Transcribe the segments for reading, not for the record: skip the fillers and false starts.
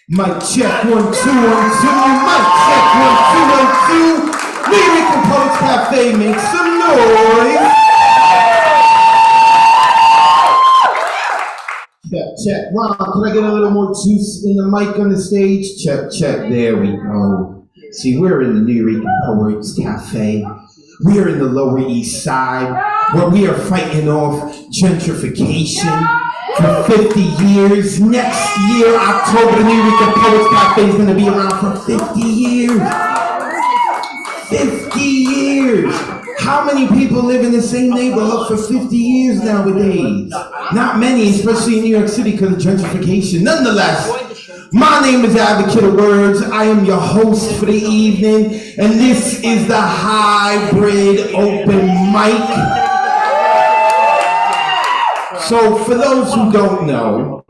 Mic check, 1, 2, 1, 2. Mic check, 1, 2, 1, 2. Nuyorican Poets Café, make some noise. Check. Ron, can I get a little more juice in the mic on the stage? Check. There we go. See, we're in the Nuyorican Poets Café. We're in the Lower East Side, where we are fighting off gentrification for 50 years. Next year, October, the Nuyorican Poets Café is going to be around for 50 years. 50 years. How many people live in the same neighborhood for 50 years nowadays? Not many, especially in New York City because of gentrification. Nonetheless, my name is Advocate of Wordz. I am your host for the evening, and this is the hybrid open mic. So for those who don't know,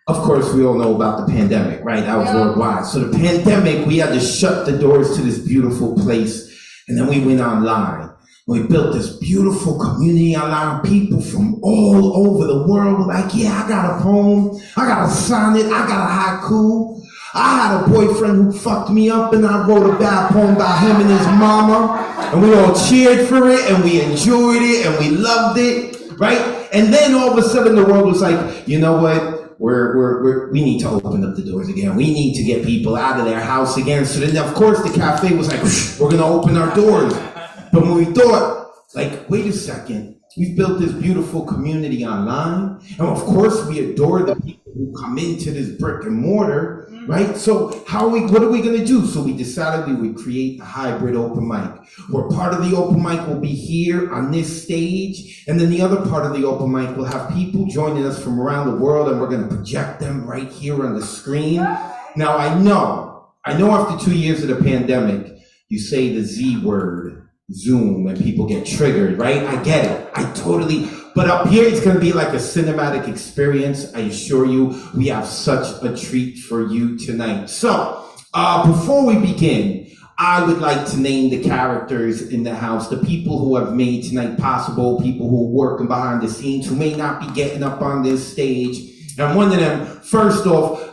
of course we all know about the pandemic, right? That was worldwide. So the pandemic, we had to shut the doors to this beautiful place, and then we went online. We built this beautiful community online. People from all over the world were like, yeah, I got a poem, I got a sonnet, I got a haiku. I had a boyfriend who fucked me up, and I wrote a bad poem about him and his mama, and we all cheered for it, and we enjoyed it, and we loved it, right? And then all of a sudden the world was like, you know what? We need to open up the doors again. We need to get people out of their house again. So then, of course, the cafe was like, we're going to open our doors. But when we thought, like, wait a second, we've built this beautiful community online. And of course, we adore the people who come into this brick and mortar. right? So what are we gonna do? So we decided we would create a hybrid open mic, where part of the open mic will be here on this stage, and then the other part of the open mic will have people joining us from around the world, and we're gonna project them right here on the screen. Now I know after 2 years of the pandemic, you say the Z word, Zoom, and people get triggered, right? I get it, but up here it's gonna be like a cinematic experience. I assure you, we have such a treat for you tonight. So, before we begin, I would like to name the characters in the house, the people who have made tonight possible, people who are working behind the scenes, who may not be getting up on this stage. And one of them, first off,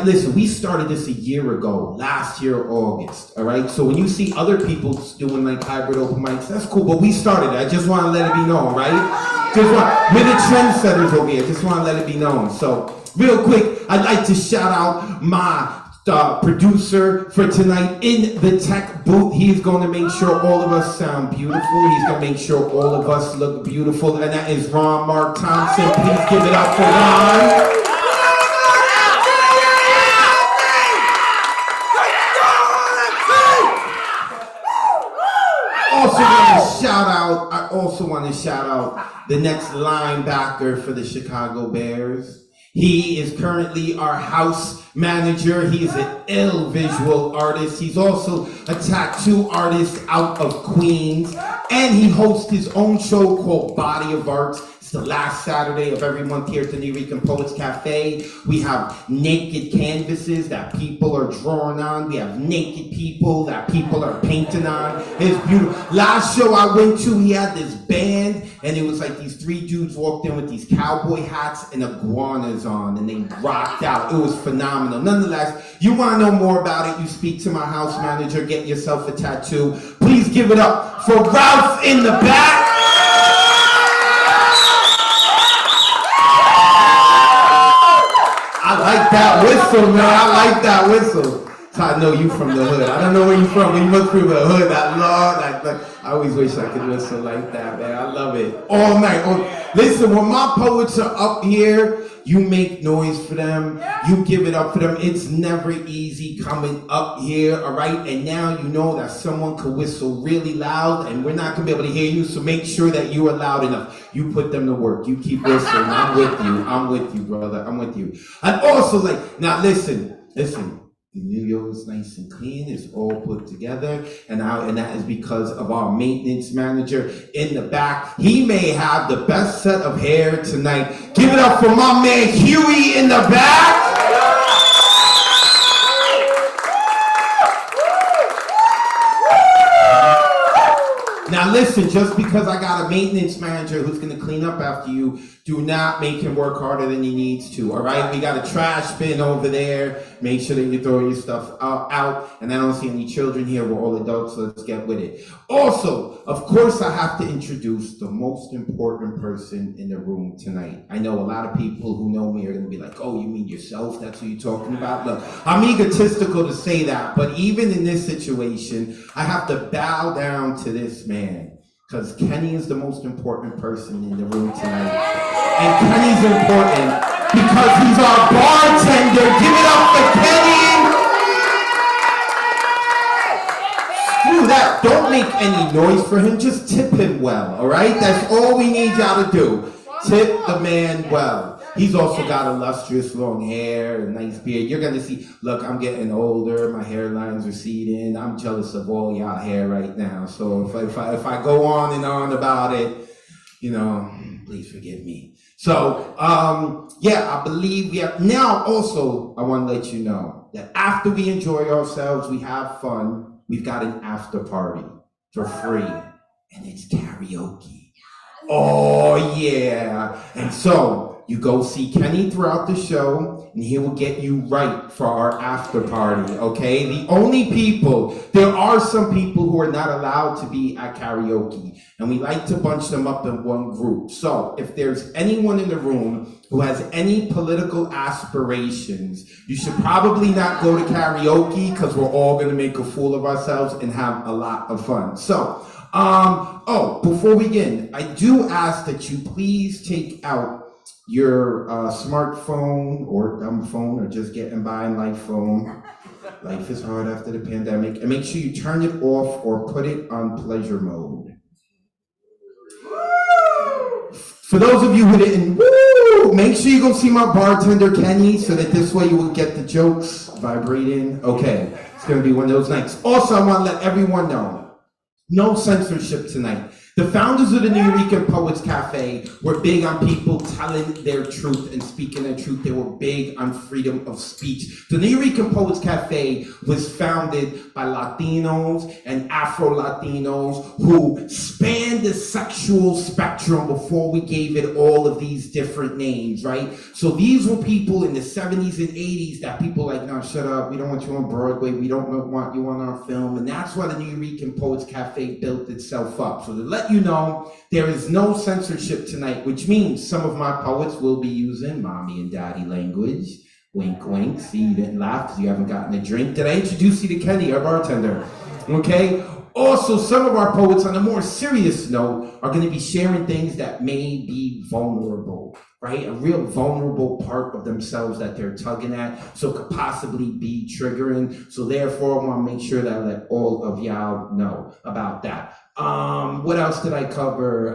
listen, we started this a year ago, last year, August, all right? So when you see other people doing like hybrid open mics, that's cool, but we started it. I just want to let it be known, right? We're the trendsetters over here. Just want to let it be known. So real quick, I'd like to shout out my producer for tonight in the tech booth. He's going to make sure all of us sound beautiful. He's going to make sure all of us look beautiful. And that is Ron Mark Thompson. Please give it up for Ron. I also want to shout out the next linebacker for the Chicago Bears. He is currently our house manager. He is an ill visual artist. He's also a tattoo artist out of Queens. And he hosts his own show called Body of Arts. It's the last Saturday of every month here at the Nuyorican Poets Café. We have naked canvases that people are drawing on. We have naked people that people are painting on. It's beautiful. Last show I went to, he had this band, and it was like these three dudes walked in with these cowboy hats and iguanas on, and they rocked out. It was phenomenal. Nonetheless, you want to know more about it, you speak to my house manager, get yourself a tattoo. Please give it up for Ralph in the back. I like that whistle, man. I like that whistle. So I know you from the hood. I don't know where you from, but you must be from the hood. I always wish I could whistle like that, man. I love it. All night. Listen, when my poets are up here, you make noise for them. You give it up for them. It's never easy coming up here, all right? And now you know that someone could whistle really loud, and we're not going to be able to hear you, so make sure that you are loud enough. You put them to work. You keep whistling. I'm with you. I'm with you, brother. I'm with you. And also, now listen. The New York is nice and clean. It's all put together, and that is because of our maintenance manager in the back. He may have the best set of hair tonight. Give it up for my man Huey in the back. Now listen, just because I got a maintenance manager who's gonna clean up after you, do not make him work harder than he needs to, all right? We got a trash bin over there. Make sure that you throw your stuff out. And I don't see any children here. We're all adults, so let's get with it. Also, of course, I have to introduce the most important person in the room tonight. I know a lot of people who know me are gonna be like, oh, you mean yourself? That's who you're talking about? Look, I'm egotistical to say that, but even in this situation, I have to bow down to this man. Because Kenny is the most important person in the room tonight. And Kenny's important because he's our bartender. Give it up for Kenny! Screw that. Don't make any noise for him. Just tip him well, all right? That's all we need y'all to do. Tip the man well. He's also got illustrious long hair, a nice beard. You're gonna see, look, I'm getting older, my hairline's receding. I'm jealous of all y'all hair right now. So if I go on and on about it, please forgive me. So, I believe we have, now also, I wanna let you know that after we enjoy ourselves, we have fun, we've got an after party for free, and it's karaoke. Oh yeah, and so, you go see Kenny throughout the show, and he will get you right for our after party, okay? There are some people who are not allowed to be at karaoke, and we like to bunch them up in one group. So if there's anyone in the room who has any political aspirations, you should probably not go to karaoke, because we're all gonna make a fool of ourselves and have a lot of fun. So, before we begin, I do ask that you please take out your smartphone or dumb phone or just getting by in life phone. Life is hard after the pandemic. And make sure you turn it off or put it on pleasure mode. For those of you who didn't, make sure you go see my bartender, Kenny, so that this way you will get the jokes vibrating. Okay, it's going to be one of those nights. Also, I want to let everyone know, no censorship tonight. The founders of the Nuyorican Poets Café were big on people telling their truth and speaking their truth. They were big on freedom of speech. The Nuyorican Poets Café was founded by Latinos and Afro-Latinos who spanned the sexual spectrum before we gave it all of these different names, right? So these were people in the 70s and 80s that people like, no, shut up, we don't want you on Broadway, we don't want you on our film. And that's why the Nuyorican Poets Café built itself up. So to let you know, there is no censorship tonight, which means some of my poets will be using mommy and daddy language. Wink, wink. See, you didn't laugh because you haven't gotten a drink. Did I introduce you to Kenny, our bartender? Okay. Also, some of our poets, on a more serious note, are going to be sharing things that may be vulnerable, right? A real vulnerable part of themselves that they're tugging at, so could possibly be triggering. So therefore, I want to make sure that I let all of y'all know about that. What else did I cover?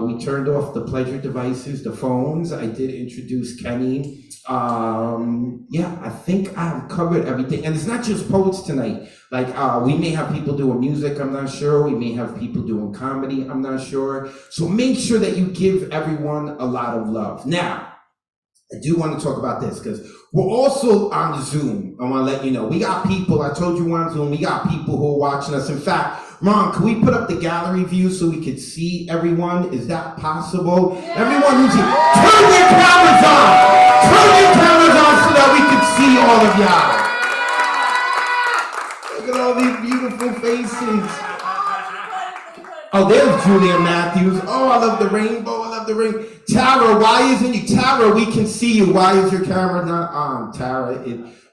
We turned off the pleasure devices, the phones. I did introduce Kenny. Yeah, I think I've covered everything. And it's not just poets tonight. Like, we may have people doing music, I'm not sure. We may have people doing comedy, I'm not sure. So make sure that you give everyone a lot of love. Now, I do want to talk about this because we're also on Zoom. I want to let you know. We got people, I told you we're on Zoom, we got people who are watching us. In fact, Ron, can we put up the gallery view so we could see everyone? Is that possible? Yeah. Everyone who's here, turn your cameras on! Turn your cameras on so that we can see all of y'all. Look at all these beautiful faces. Oh, there's Julia Matthews. Oh, I love the rainbow. I love the ring. Tara, why isn't you? Tara, we can see you. Why is your camera not on? Tara,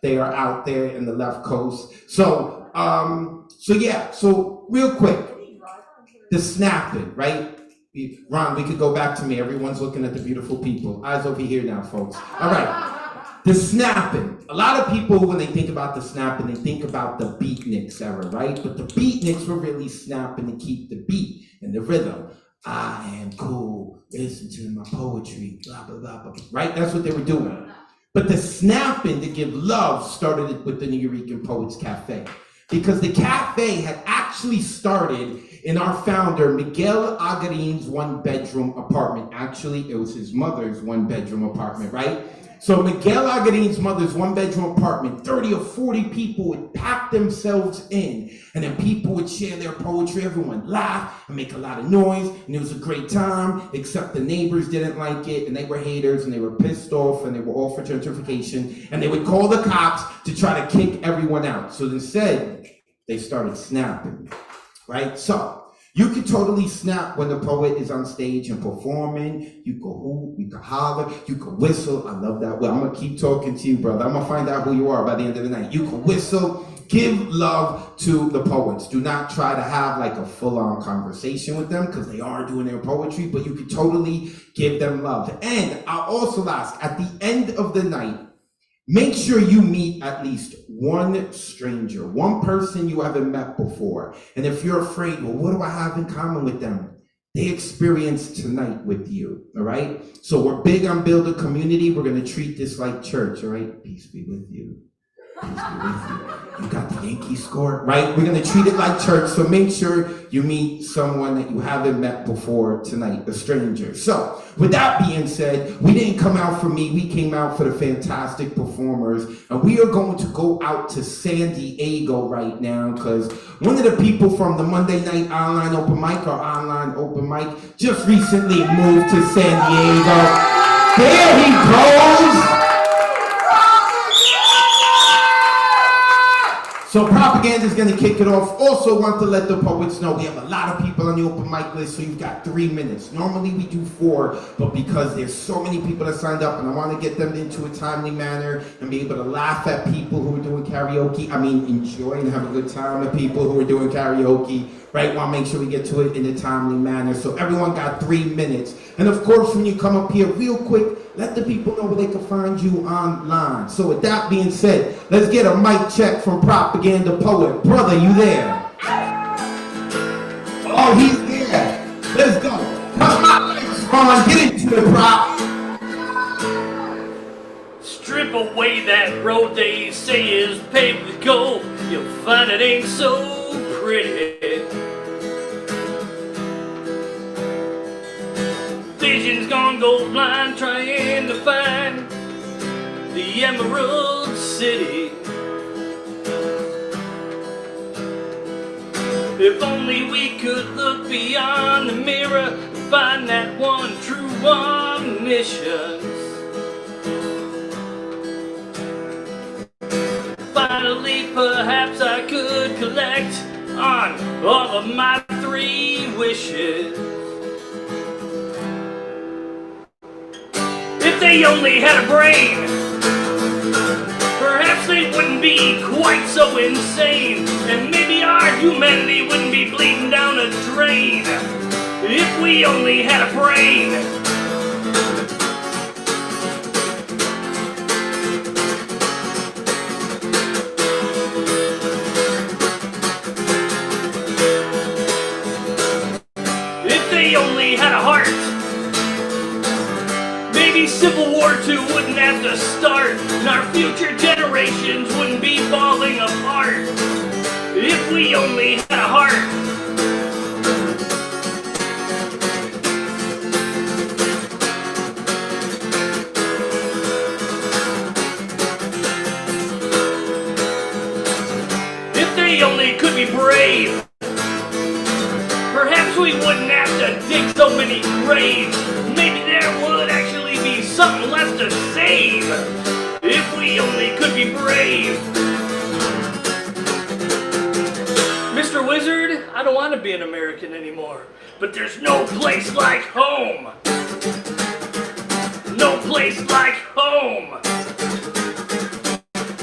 they are out there in the left coast. So real quick, the snapping, right? Ron, we could go back to me. Everyone's looking at the beautiful people. Eyes over here now, folks. All right, the snapping. A lot of people, when they think about the snapping, they think about the beatniks era, right? But the beatniks were really snapping to keep the beat and the rhythm. I am cool, listen to my poetry, blah, blah, blah, blah, right? That's what they were doing. But the snapping to give love started with the Nuyorican Poets Café. Because the cafe had actually started in our founder, Miguel Agarin's one-bedroom apartment. Actually, it was his mother's one-bedroom apartment, right? So Miguel Agarin's mother's one-bedroom apartment, 30 or 40 people would pack themselves in, and then people would share their poetry. Everyone laughed and make a lot of noise, and it was a great time, except the neighbors didn't like it, and they were haters, and they were pissed off, and they were all for gentrification, and they would call the cops to try to kick everyone out. So instead, they started snapping, right? So you can totally snap when the poet is on stage and performing. You can hoop, you can holler, you can whistle. I love that. Well, I'm gonna keep talking to you, brother. I'm gonna find out who you are by the end of the night. You can whistle. Give love to the poets. Do not try to have like a full-on conversation with them because they are doing their poetry, but you can totally give them love. And I'll also ask, at the end of the night, make sure you meet at least one stranger, one person you haven't met before. And if you're afraid, well, what do I have in common with them? They experienced tonight with you, all right? So we're big on build a community. We're gonna treat this like church, all right? Peace be with you. Peace be with you. You got the Yankee score, right? We're gonna treat it like church, so make sure you meet someone that you haven't met before tonight, a stranger. So, with that being said, we didn't come out for me, we came out for the fantastic performers, and we are going to go out to San Diego right now, because one of the people from the Monday Night Online Open Mic, or Online Open Mic, just recently moved to San Diego. There he goes! So propaganda is going to kick it off. Also want to let the poets know we have a lot of people on the open mic list, so you've got 3 minutes. Normally we do 4, but because there's so many people that signed up and I want to get them into a timely manner and be able to laugh at people who are doing karaoke, enjoy and have a good time at people who are doing karaoke, right? Want to make sure we get to it in a timely manner. So everyone got 3 minutes. And of course, when you come up here real quick, let the people know where they can find you online. So with that being said, let's get a mic check from Propaganda Poet. Brother, you there? Oh, he's there. Let's go. Come on, Ron, get into the prop. Strip away that road they say is paved with gold. You'll find it ain't so pretty. Vision's gone gold blind trying to find the Emerald City. If only we could look beyond the mirror and find that one true omniscience. Finally, perhaps I could collect on all of my 3 wishes. If they only had a brain, perhaps they wouldn't be quite so insane, and maybe our humanity wouldn't be bleeding down a drain. If we only had a brain. If they only had a heart, maybe Civil War II wouldn't have to start, and our future generations wouldn't be falling apart. If we only had a heart. If they only could be brave, perhaps we wouldn't have to dig so many graves. Maybe there would actually be something left to save. If we only could be brave. Mr. Wizard, I don't want to be an American anymore, but there's no place like home. No place like home.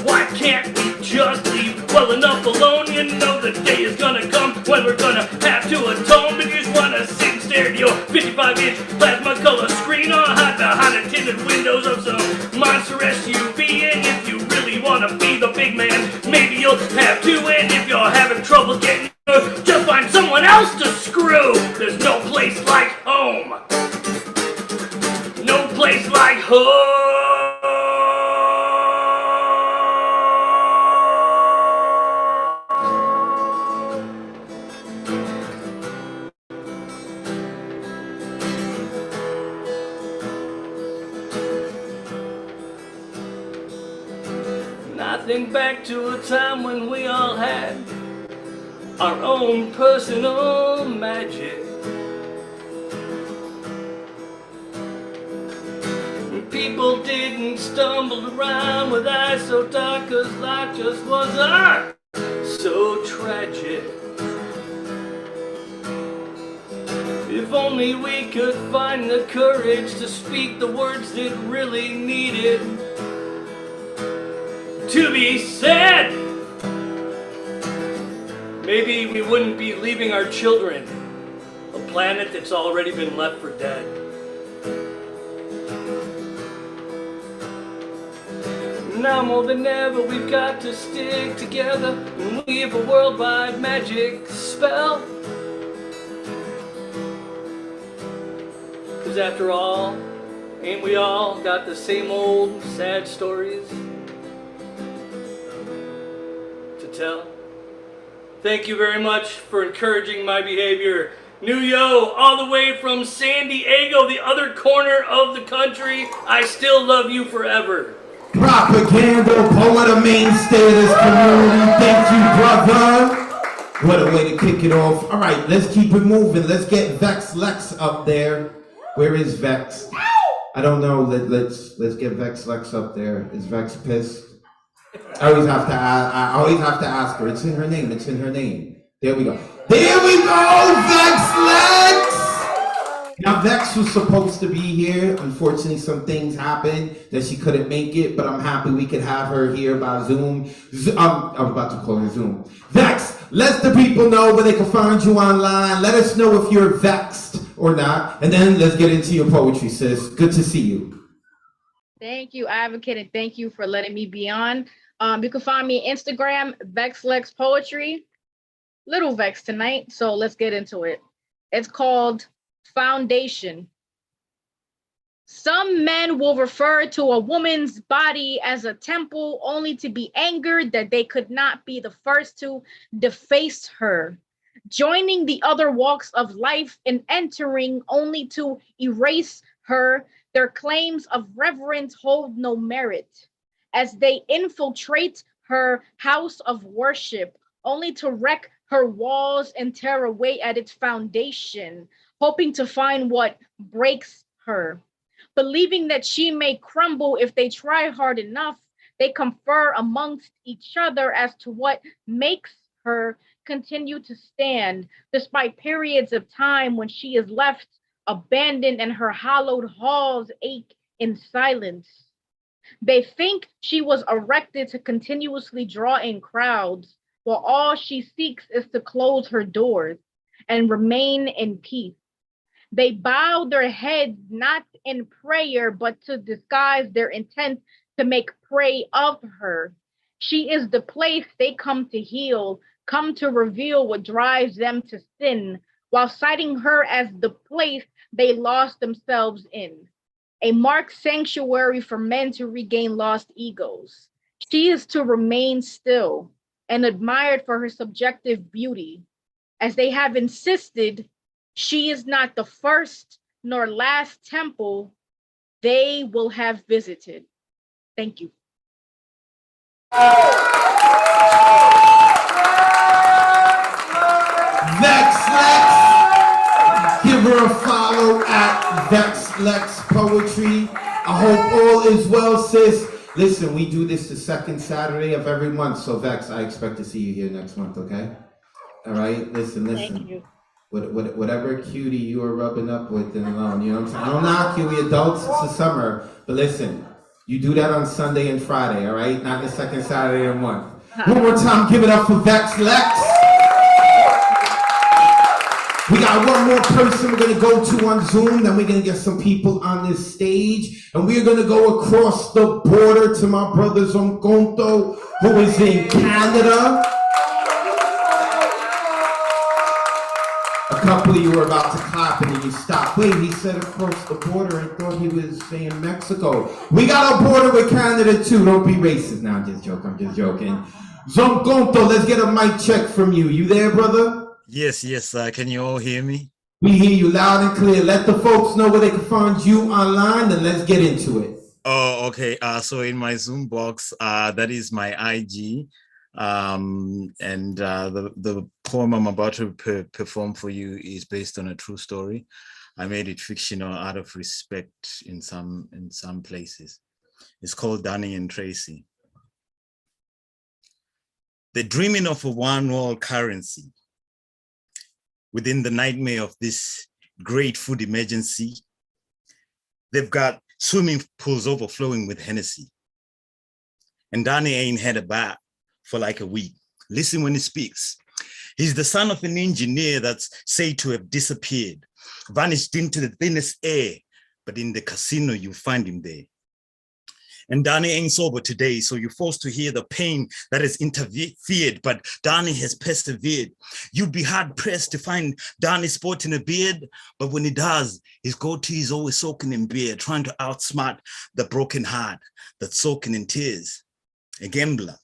Why can't we just leave well enough alone? You know the day is gonna come when we're gonna have to atone. But you just wanna sit and stare at your 55-inch plasma color screen, or hide behind the tinted windows of some monster SUV. And if you really wanna be the big man, maybe you'll have to. And if you're having trouble getting just find someone else to screw. There's no place like home. No place like home. I think back to a time when we all had our own personal magic. People didn't stumble around with eyes so dark, 'cause life just wasn't so tragic. If only we could find the courage to speak the words that really needed to be said. Maybe we wouldn't be leaving our children a planet that's already been left for dead. Now more than ever we've got to stick together and weave a worldwide magic spell. 'Cause after all, ain't we all got the same old sad stories to tell? Thank you very much for encouraging my behavior. Nuyo, all the way from San Diego, the other corner of the country. I still love you forever. Propaganda Poet, a mainstay of this community. Thank you, brother. What a way to kick it off. All right, let's keep it moving. Let's get Vex Lex up there. Where is Vex? I don't know. Let's get Vex Lex up there. Is Vex pissed? I always have to ask her. It's in her name. It's in her name. There we go. There we go, Vex Lex! Now, Vex was supposed to be here. Unfortunately, some things happened that she couldn't make it, but I'm happy we could have her here by Zoom. I'm about to call her Zoom. Vex, let the people know where they can find you online. Let us know if you're vexed or not. And then let's get into your poetry, sis. Good to see you. Thank you, Advocate, and thank you for letting me be on. You can find me on Instagram, VexLex Poetry. Little Vex tonight, so let's get into it. It's called Foundation. Some men will refer to a woman's body as a temple only to be angered that they could not be the first to deface her, joining the other walks of life and entering only to erase her. Their claims of reverence hold no merit as they infiltrate her house of worship only to wreck her walls and tear away at its foundation, hoping to find what breaks her. Believing that she may crumble if they try hard enough, they confer amongst each other as to what makes her continue to stand, despite periods of time when she is left abandoned and her hallowed halls ache in silence. They think she was erected to continuously draw in crowds, while all she seeks is to close her doors and remain in peace. They bow their heads not in prayer, but to disguise their intent to make prey of her. She is the place they come to heal, come to reveal what drives them to sin, while citing her as the place they lost themselves in, a marked sanctuary for men to regain lost egos. She is to remain still and admired for her subjective beauty, as they have insisted she is not the first nor last temple they will have visited. Thank you. VexLex. Give her a follow at VexLex Poetry. I hope all is well, sis. Listen, we do this the second Saturday of every month, so Vex, I expect to see you here next month, okay? All right, listen. Thank you. Whatever cutie you are rubbing up with, then alone, you know what I'm saying? I don't knock you, we adults, it's the summer, but listen, you do that on Sunday and Friday, all right? Not the second Saturday of the month. One more time, give it up for VexLex. We got one more person we're gonna go to on Zoom, then we're gonna get some people on this stage, and we're gonna go across the border to my brother Zonconto, who is in Canada. A couple of you were about to clap and then you stopped. Wait, he said across the border. I thought he was saying Mexico. We got a border with Canada too. Don't be racist. Now, I'm just joking. Zonconto, let's get a mic check from you. You there, brother? Yes. Can you all hear me? We hear you loud and clear. Let the folks know where they can find you online, and let's get into it. Oh, okay. So in my Zoom box, that is my IG. The poem I'm about to perform for you is based on a true story. I made it fictional out of respect in some places. It's called Danny and Tracy. They're dreaming of a one world currency within the nightmare of this great food emergency. They've got swimming pools overflowing with Hennessy. And Danny ain't had a bath for like a week. Listen when he speaks. He's the son of an engineer that's said to have disappeared, vanished into the thinnest air, but in the casino, you find him there. And Danny ain't sober today, so you're forced to hear the pain that has interfered, but Danny has persevered. You'd be hard pressed to find Danny sporting a beard, but when he does, his goatee is always soaking in beer, trying to outsmart the broken heart that's soaking in tears. A gambler,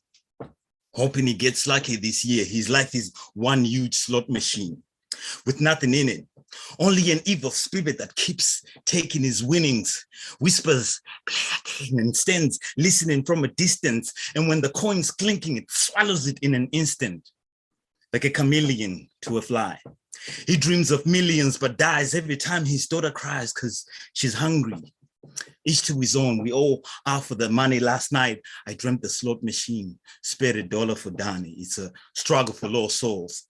hoping he gets lucky this year. His life is one huge slot machine with nothing in it. Only an evil spirit that keeps taking his winnings, whispers and stands listening from a distance. And when the coin's clinking, it swallows it in an instant, like a chameleon to a fly. He dreams of millions, but dies every time his daughter cries because she's hungry. Each to his own, we all are for the money. Last night, I dreamt the slot machine spared $1 for Danny. It's a struggle for lost souls,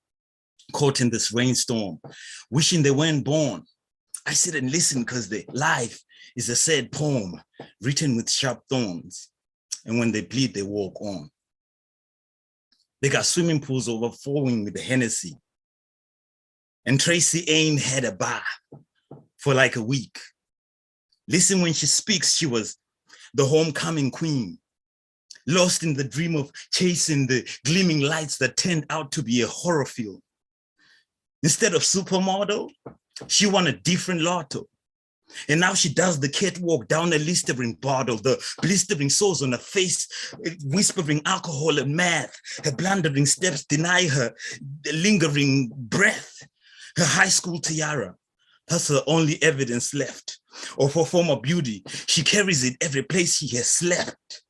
caught in this rainstorm, wishing they weren't born. I sit and listen because the life is a sad poem written with sharp thorns. And when they bleed, they walk on. They got swimming pools overflowing with the Hennessy. And Tracy ain't had a bath for like a week. Listen, when she speaks, she was the homecoming queen, lost in the dream of chasing the gleaming lights that turned out to be a horror film. Instead of supermodel, she won a different lotto. And now she does the catwalk down a blistering bottle, the blistering sores on her face, whispering alcohol and math. Her blundering steps deny her the lingering breath. Her high school tiara, that's her only evidence left of her former beauty. She carries it every place she has slept.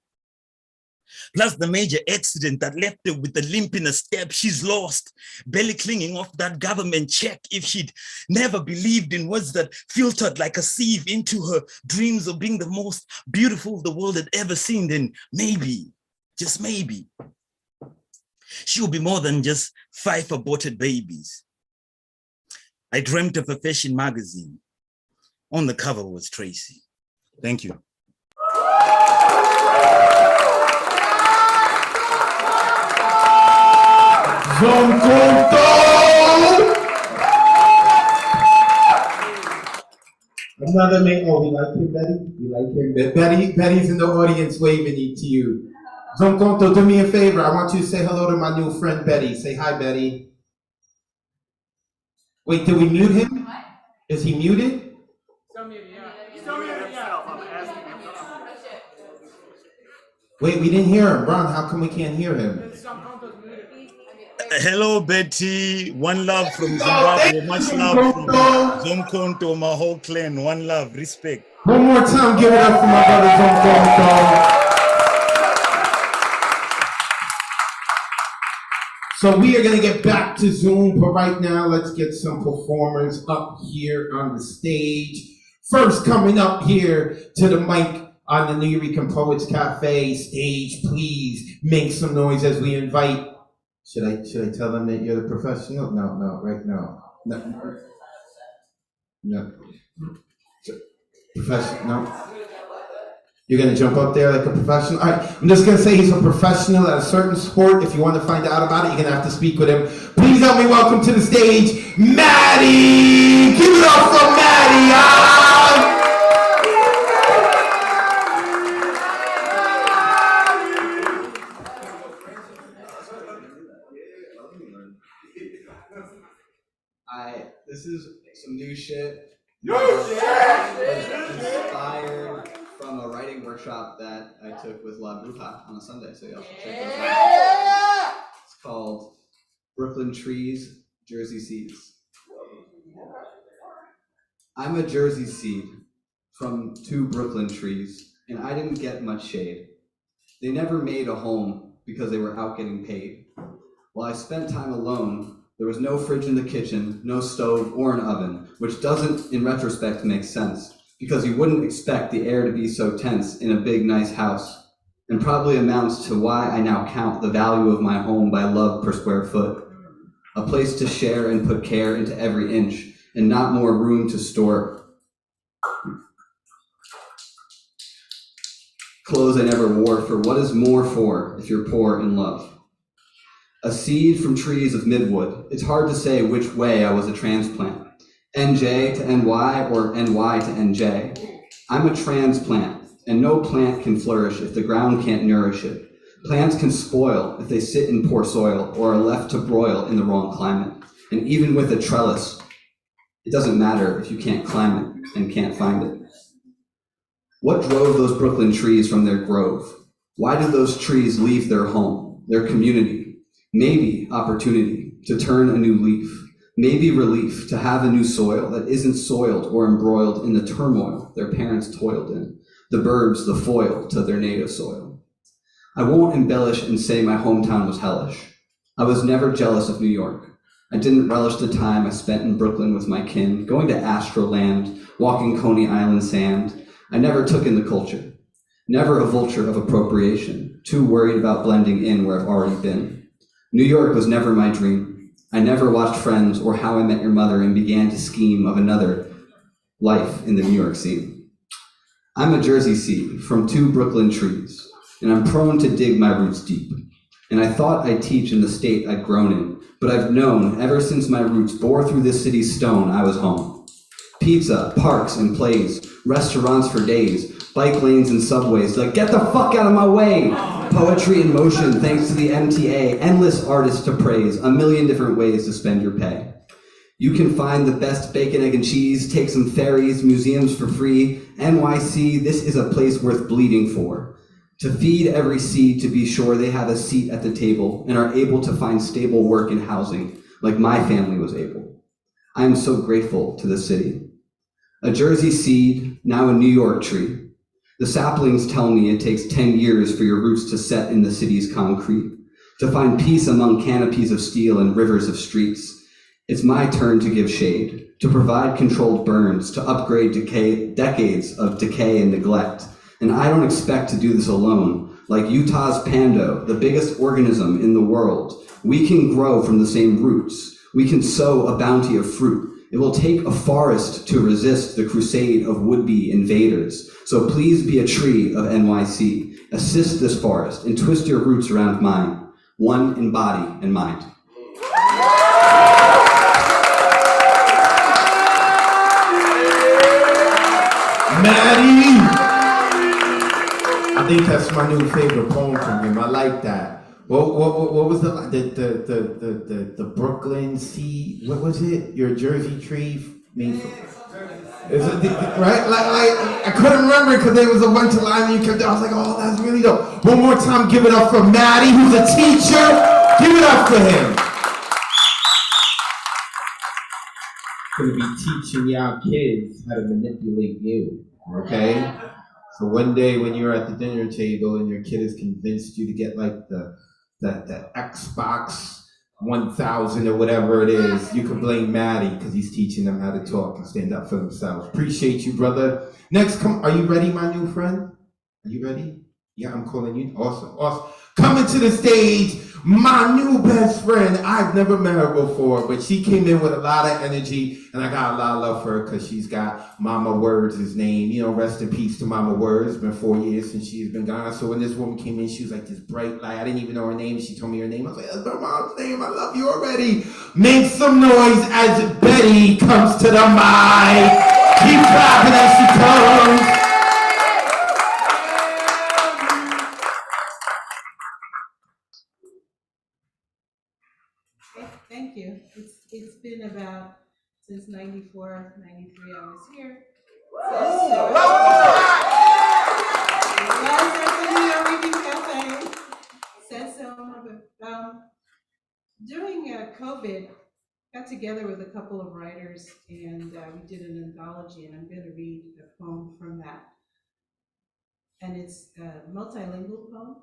Plus the major accident that left her with a limp in her step. She's lost, barely clinging off that government check. If she'd never believed in words that filtered like a sieve into her dreams of being the most beautiful the world had ever seen, then maybe, just maybe, she'll be more than just 5 aborted babies. I dreamt of a fashion magazine. On the cover was Tracy. Thank you. Another name. Oh, you like him, Betty? You like him? Betty's in the audience waving it to you. Zonkonto, do me a favor. I want you to say hello to my new friend, Betty. Say hi, Betty. Wait, did we mute him? Is he muted? Wait, we didn't hear him. Ron, how come we can't hear him? Hello, Betty. One love from Zimbabwe. Much love from Zonkonto, my whole clan. One love, respect. One more time, give it up for my brother Zonkonto. So we are going to get back to Zoom, but right now, let's get some performers up here on the stage. First, coming up here to the mic on the Nuyorican Poets Café stage, please make some noise as we invite. Should I tell them that you're the professional? No, right now. No. Professional, no. You're gonna jump up there like a professional? All right, I'm just gonna say he's a professional at a certain sport. If you want to find out about it, you're gonna have to speak with him. Please help me welcome to the stage, Maddie! Give it up for Maddie! This is some new shit. Inspired from a writing workshop that I took with La Bruja on a Sunday, so y'all should check this out. It's called Brooklyn Trees, Jersey Seeds. I'm a Jersey seed from 2 Brooklyn trees, and I didn't get much shade. They never made a home because they were out getting paid. While I spent time alone, there was no fridge in the kitchen, no stove or an oven, which doesn't, in retrospect, make sense, because you wouldn't expect the air to be so tense in a big, nice house, and probably amounts to why I now count the value of my home by love per square foot. A place to share and put care into every inch, and not more room to store clothes I never wore, for what is more for if you're poor in love? A seed from trees of midwood. It's hard to say which way I was a transplant. NJ to NY or NY to NJ. I'm a transplant, and no plant can flourish if the ground can't nourish it. Plants can spoil if they sit in poor soil or are left to broil in the wrong climate. And even with a trellis, it doesn't matter if you can't climb it and can't find it. What drove those Brooklyn trees from their grove? Why did those trees leave their home, their community? Maybe opportunity to turn a new leaf, maybe relief to have a new soil that isn't soiled or embroiled in the turmoil their parents toiled in, the burbs, the foil to their native soil. I won't embellish and say my hometown was hellish. I was never jealous of New York. I didn't relish the time I spent in Brooklyn with my kin, going to Astroland, walking Coney Island sand. I never took in the culture, never a vulture of appropriation, too worried about blending in where I've already been. New York was never my dream. I never watched Friends or How I Met Your Mother and began to scheme of another life in the New York scene. I'm a Jersey seed from 2 Brooklyn trees, and I'm prone to dig my roots deep. And I thought I'd teach in the state I'd grown in, but I've known ever since my roots bore through this city's stone, I was home. Pizza, parks and plays, restaurants for days, bike lanes and subways, like get the fuck out of my way. Poetry in motion, thanks to the MTA, endless artists to praise, a million different ways to spend your pay. You can find the best bacon, egg, and cheese, take some ferries, museums for free. NYC, this is a place worth bleeding for. To feed every seed, to be sure they have a seat at the table and are able to find stable work and housing, like my family was able. I am so grateful to the city. A Jersey seed, now a New York tree. The saplings tell me it takes 10 years for your roots to set in the city's concrete, to find peace among canopies of steel and rivers of streets. It's my turn to give shade, to provide controlled burns, to upgrade decades of decay and neglect. And I don't expect to do this alone. Like Utah's pando, the biggest organism in the world, we can grow from the same roots. We can sow a bounty of fruit. It will take a forest to resist the crusade of would-be invaders. So please be a tree of NYC. Assist this forest and twist your roots around mine, one in body and mind. Maddie! I think that's my new favorite poem from him. I like that. What was the Brooklyn seed? What was it? Your Jersey tree made from, is it right? Like I couldn't remember because there was a bunch of lines you kept. I was like, oh, that's really dope. One more time, give it up for Maddie, who's a teacher. Give it up for him. Gonna be teaching y'all kids how to manipulate you. Okay. So one day when you're at the dinner table and your kid has convinced you to get like the Xbox 1000 or whatever it is, you can blame Maddie because he's teaching them how to talk and stand up for themselves. Appreciate you, brother. Next, are you ready, my new friend? Are you ready? Yeah, I'm calling you. Awesome. Coming to the stage, my new best friend. I've never met her before, but she came in with a lot of energy, and I got a lot of love for her because she's got Mama Wordz' name. You know, rest in peace to Mama Wordz. It's been 4 years since she's been gone. So when this woman came in, she was like this bright light. I didn't even know her name. She told me her name. I was like, that's my mom's name. I love you already. Make some noise as Betty comes to the mic. Keep clapping as she comes. Thank you. It's been about since 94, 93 I was here. Nuyorican Poets Café. Said so. During COVID, got together with a couple of writers and we did an anthology, and I'm going to read a poem from that. And it's a multilingual poem.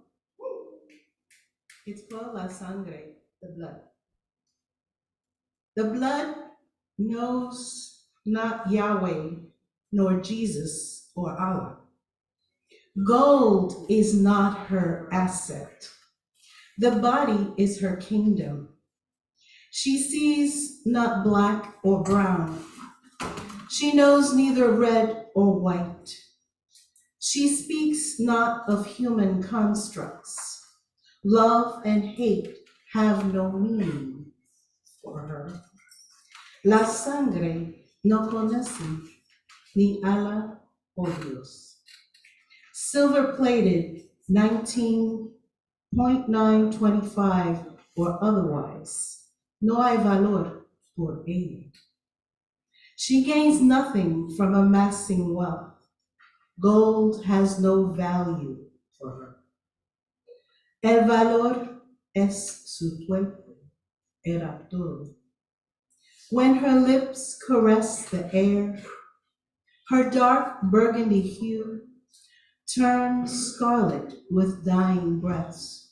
It's called La Sangre, the blood. The blood knows not Yahweh, nor Jesus or Allah. Gold is not her asset. The body is her kingdom. She sees not black or brown. She knows neither red or white. She speaks not of human constructs. Love and hate have no meaning for her. La sangre no conoce ni Allah o Dios. Silver-plated 19.925 or otherwise, no hay valor por ella. She gains nothing from amassing wealth. Gold has no value for her. El valor es su cuerpo. Era todo. When her lips caress the air, her dark burgundy hue turns scarlet with dying breaths.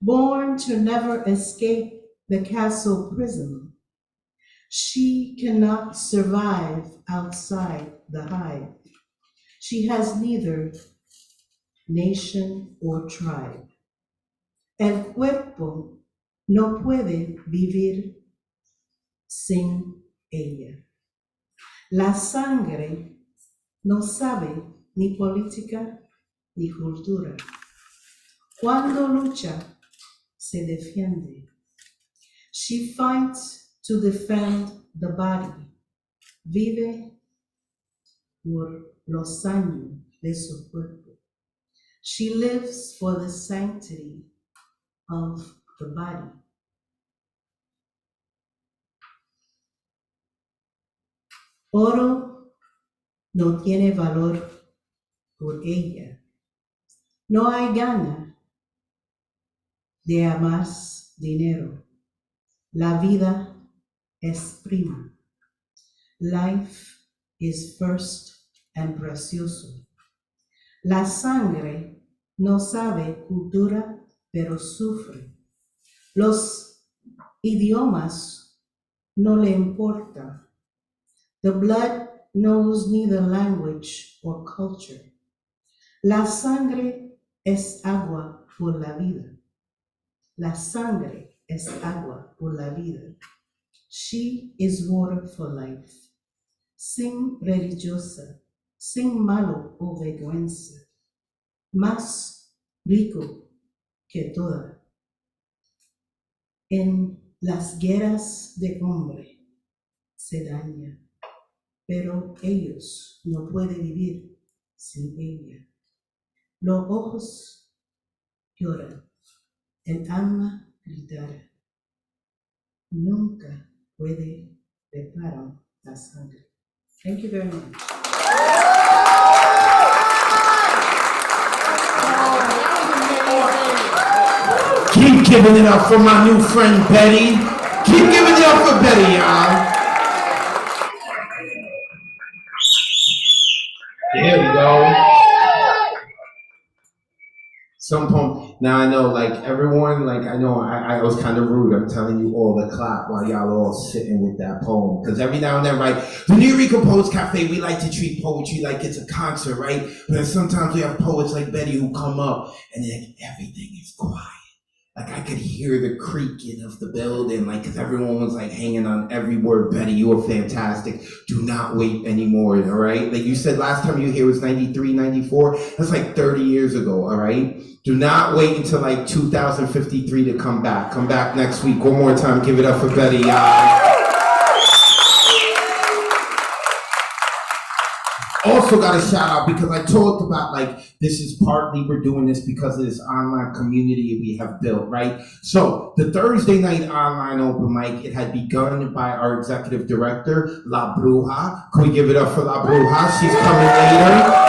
Born to never escape the castle prison, she cannot survive outside the hive. She has neither nation or tribe. El cuerpo no puede vivir sin ella. La sangre no sabe ni política ni cultura. Cuando lucha, se defiende. She fights to defend the body. Vive por los años de su cuerpo. She lives for the sanctity of the body. Oro no tiene valor por ella. No hay gana de a más dinero. La vida es prima. Life is first and precioso. La sangre no sabe cultura, pero sufre. Los idiomas no le importa. The blood knows neither language or culture. La sangre es agua por la vida. La sangre es agua por la vida. She is water for life. Sin religiosa, sin malo o vergüenza. Más rico que toda. En las guerras de hombre se daña, pero ellos no pueden vivir sin ella. Los ojos lloran, el alma gritará. Nunca puede reparar la sangre. Thank you very much. Keep giving it up for my new friend Betty. Keep giving it up for Betty, y'all. There we go. Some poem. Now I know, like everyone, like I know I was kind of rude. I'm telling you all to clap while y'all all sitting with that poem. Because every now and then, right, the Nuyorican Poets Café, we like to treat poetry like it's a concert, right? But then sometimes we have poets like Betty who come up and then everything is quiet. Like I could hear the creaking of the building, like, cause everyone was like hanging on every word. Betty, you were fantastic. Do not wait anymore, all right? Like you said last time you were here was 93, 94. That's like 30 years ago, all right? Do not wait until like 2053 to come back. Come back next week. One more time, give it up for Betty, y'all. Also got a shout out because I talked about like, this is partly we're doing this because of this online community we have built, right? So the Thursday night online open mic, it had begun by our executive director, La Bruja. Can we give it up for La Bruja? She's coming later.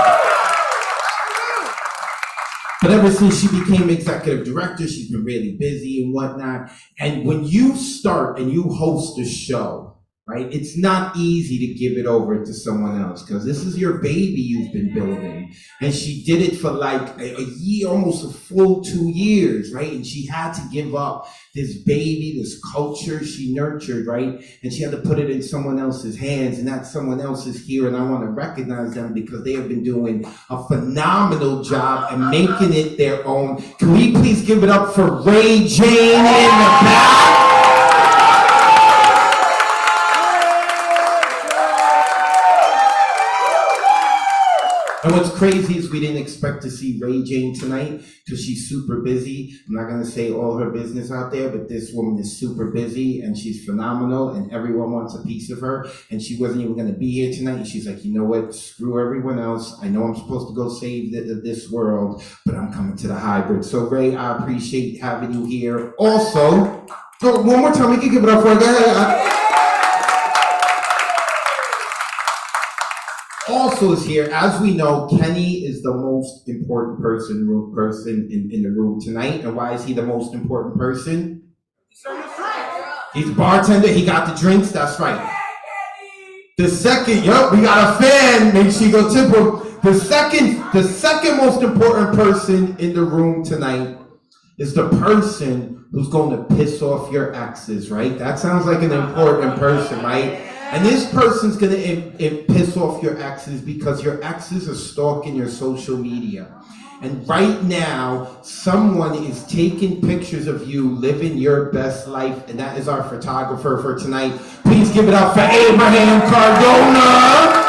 But ever since she became executive director, she's been really busy and whatnot. And when you start and you host a show, right, it's not easy to give it over to someone else because this is your baby you've been building. And she did it for like a year, almost a full 2 years, right? And she had to give up this baby, this culture she nurtured, right? And she had to put it in someone else's hands, and that someone else is here, and I want to recognize them because they have been doing a phenomenal job and making it their own. Can we please give it up for Ray Jane in the back? And what's crazy is we didn't expect to see Ray Jane tonight because she's super busy. I'm not going to say all her business out there, but this woman is super busy and she's phenomenal and everyone wants a piece of her. And she wasn't even going to be here tonight. And she's like, you know what? Screw everyone else. I know I'm supposed to go save this world, but I'm coming to the hybrid. So Ray, I appreciate having you here. Also, one more time, we can give it up for her. Also is here, as we know, Kenny is the most important person in the room tonight. And why is he the most important person? He's a bartender, he got the drinks, that's right. The second, yup, we got a fan, make sure you go tip him. The second most important person in the room tonight is the person who's going to piss off your exes, right? That sounds like an important person, right? And this person's gonna piss off your exes because your exes are stalking your social media. And right now, someone is taking pictures of you living your best life, and that is our photographer for tonight. Please give it up for Abraham Cardona.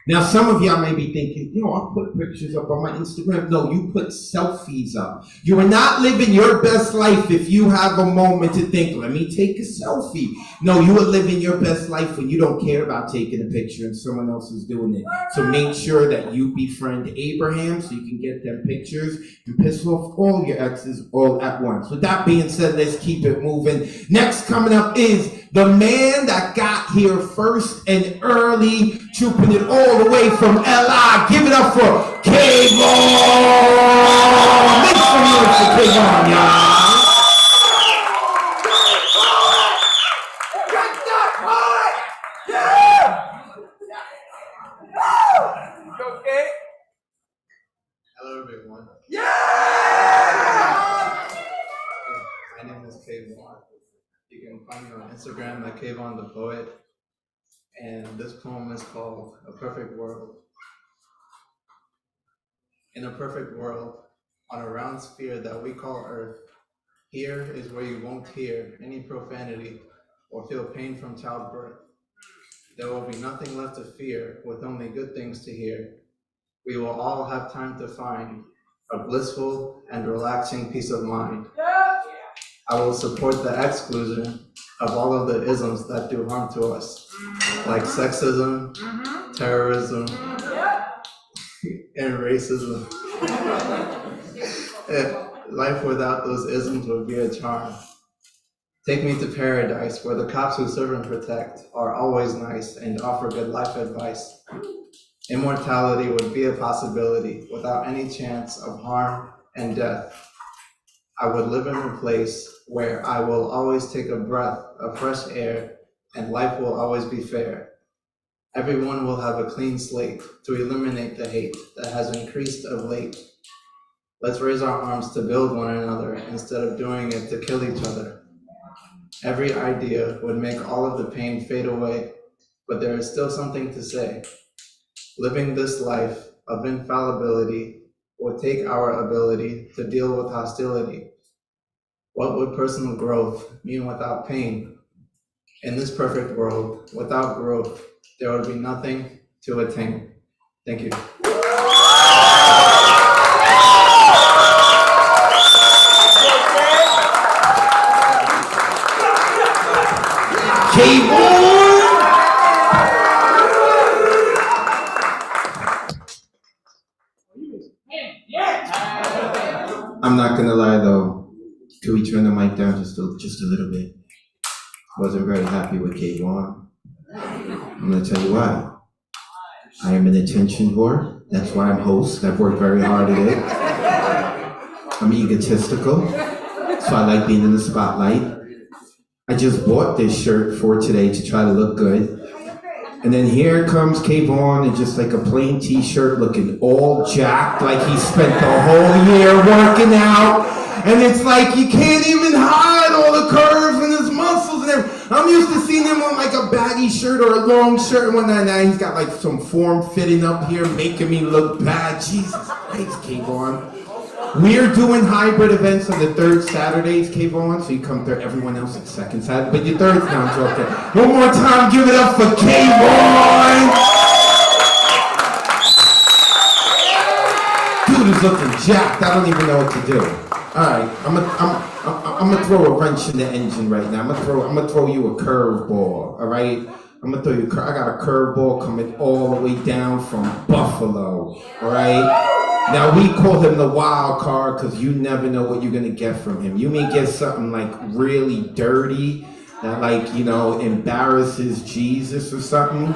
Now, some of y'all may be thinking, I put pictures up on my Instagram. No, you put selfies up. You are not living your best life if you have a moment to think, let me take a selfie. No, you are living your best life when you don't care about taking a picture and someone else is doing it. So make sure that you befriend Abraham so you can get them pictures and piss off all your exes all at once. With that being said, let's keep it moving. Next coming up is the man that got here first and early, trooping it all the way from LI. Give it up for K-Von! Make some noise for K-Von, y'all. Okay. Hello everyone. My name is K-Von. You can find me on Instagram at K-Von the Poet. And this poem is called A Perfect World. In a perfect world, on a round sphere that we call Earth, here is where you won't hear any profanity or feel pain from childbirth. There will be nothing left to fear with only good things to hear. We will all have time to find a blissful and relaxing peace of mind. I will support the exclusion of all of the isms that do harm to us, like sexism, terrorism, and racism. Life without those isms would be a charm. Take me to paradise where the cops who serve and protect are always nice and offer good life advice. Immortality would be a possibility without any chance of harm and death. I would live in a place where I will always take a breath of fresh air and life will always be fair. Everyone will have a clean slate to eliminate the hate that has increased of late. Let's raise our arms to build one another instead of doing it to kill each other. Every idea would make all of the pain fade away, but there is still something to say. Living this life of infallibility will take our ability to deal with hostility. What would personal growth mean without pain? In this perfect world, without growth, there would be nothing to attain. Thank you. I'm not gonna lie though. Can we turn the mic down just a little bit? Wasn't very happy with K-Von. I'm gonna tell you why. I am an attention whore. That's why I'm host. I've worked very hard at it. I'm egotistical, so I like being in the spotlight. I just bought this shirt for today to try to look good. And then here comes K-Von in just like a plain t-shirt looking all jacked like he spent the whole year working out. And it's like you can't even hide all the curves and his muscles and everything. I'm used to seeing him on like a baggy shirt or a long shirt and whatnot. Now he's got like some form fitting up here making me look bad. Jesus Christ, K-Von. We're doing hybrid events on the third Saturdays, K-Von, so you come through everyone else at second Saturday, but your third's not okay. One more time, give it up for K-Von! Dude is looking jacked, I don't even know what to do. Alright, I'm gonna throw a wrench in the engine right now. I'm gonna throw you a curveball, alright? I'm gonna throw you, I got a curveball coming all the way down from Buffalo, alright? Now we call him the wild card because you never know what you're gonna get from him. You may get something like really dirty that like, embarrasses Jesus or something.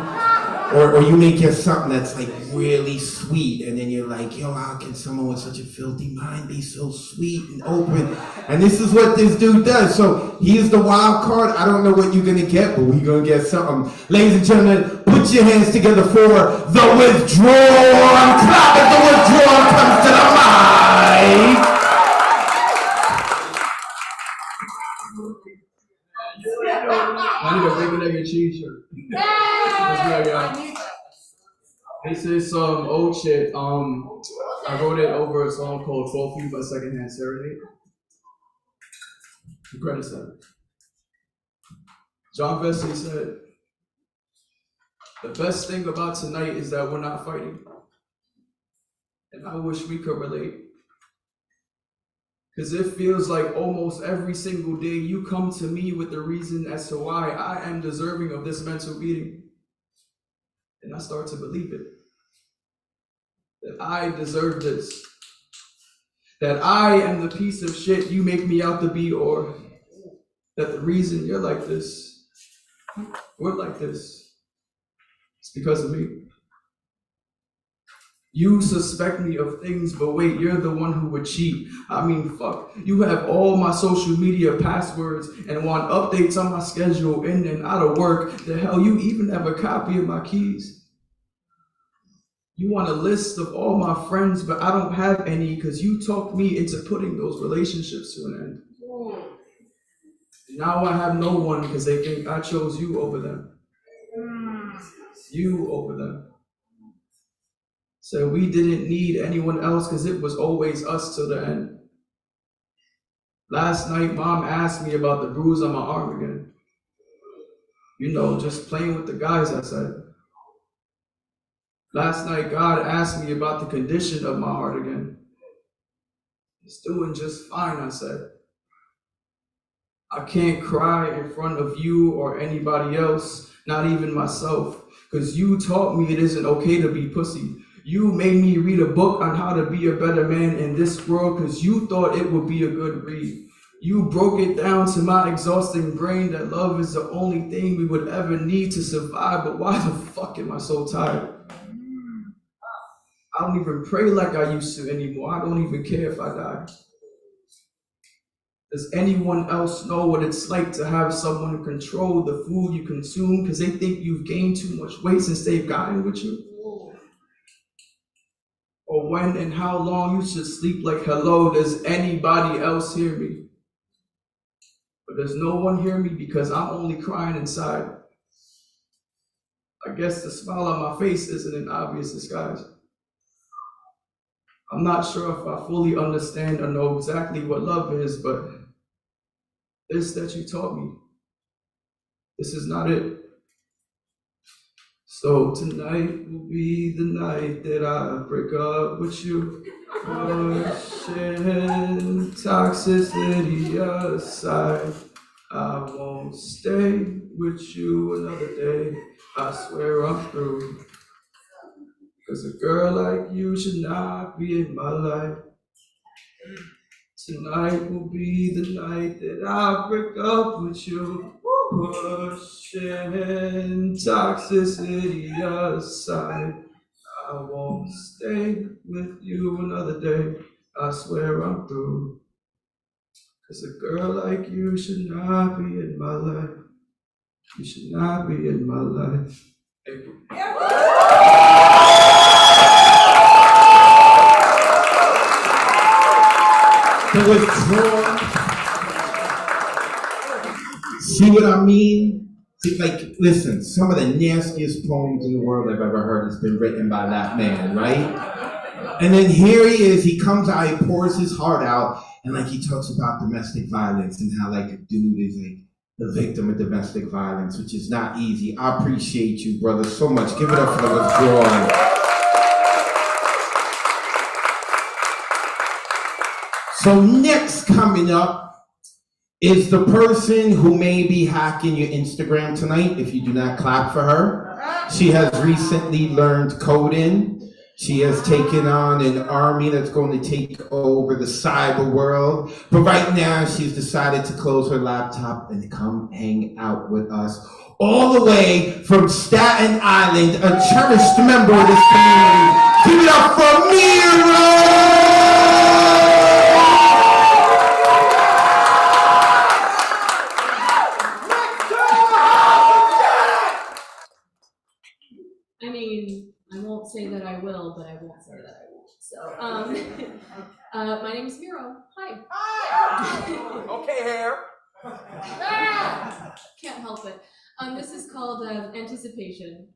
Or you may get something that's like really sweet and then you're like, yo, how can someone with such a filthy mind be so sweet and open? And this is what this dude does. So he's the wild card. I don't know what you're gonna get, but we're gonna get something. Ladies and gentlemen, put your hands together for The Withdrawn. Clap as The Withdrawn comes to the mic. I need a bacon, egg, and cheese shirt. This is some old shit. I wrote it over a song called 12 Feet by Secondhand Serenade. The credits said. John Vesey said, The best thing about tonight is that we're not fighting. And I wish we could relate. Because it feels like almost every single day you come to me with the reason as to why I am deserving of this mental beating. And I start to believe it. That I deserve this. That I am the piece of shit you make me out to be, or that the reason you're like this, we're like this, it's because of me. You suspect me of things, but wait, you're the one who would cheat. I mean, fuck. You have all my social media passwords and want updates on my schedule in and out of work. The hell, you even have a copy of my keys. You want a list of all my friends, but I don't have any because you talked me into putting those relationships to an end. Now I have no one because they think I chose you over them. You over them. So we didn't need anyone else because it was always us till the end. Last night, Mom asked me about the bruise on my arm again. You know, just playing with the guys, I said. Last night, God asked me about the condition of my heart again. It's doing just fine, I said. I can't cry in front of you or anybody else, not even myself, because you taught me it isn't okay to be pussy. You made me read a book on how to be a better man in this world because you thought it would be a good read. You broke it down to my exhausting brain that love is the only thing we would ever need to survive, but why the fuck am I so tired? I don't even pray like I used to anymore. I don't even care if I die. Does anyone else know what it's like to have someone control the food you consume because they think you've gained too much weight since they've gotten with you? Or when and how long you should sleep like hello, does anybody else hear me? But does no one hear me because I'm only crying inside? I guess the smile on my face isn't an obvious disguise. I'm not sure if I fully understand or know exactly what love is, but this that you taught me, this is not it. So tonight will be the night that I break up with you. Pushing toxicity aside, I won't stay with you another day. I swear I'm through. Cause a girl like you should not be in my life. Tonight will be the night that I break up with you. Pushing toxicity aside, I won't stay with you another day. I swear I'm through. Cause a girl like you should not be in my life. You should not be in my life. Thank you. To withdraw. See what I mean? See, like, listen, some of the nastiest poems in the world I've ever heard has been written by that man, right? And then here he is, he comes out, he pours his heart out, and like he talks about domestic violence and how like a dude is like the victim of domestic violence, which is not easy. I appreciate you, brother, so much. Give it up for the withdrawal. So next coming up is the person who may be hacking your Instagram tonight if you do not clap for her. She has recently learned coding. She has taken on an army that's going to take over the cyber world. But right now she's decided to close her laptop and come hang out with us. All the way from Staten Island, a cherished member of this community. Give it up for Mira! I mean, I won't say that I will, but I won't say that I won't. So, my name is Miro. Hi. Hi. Okay, hair. Can't help it. This is called Anticipation.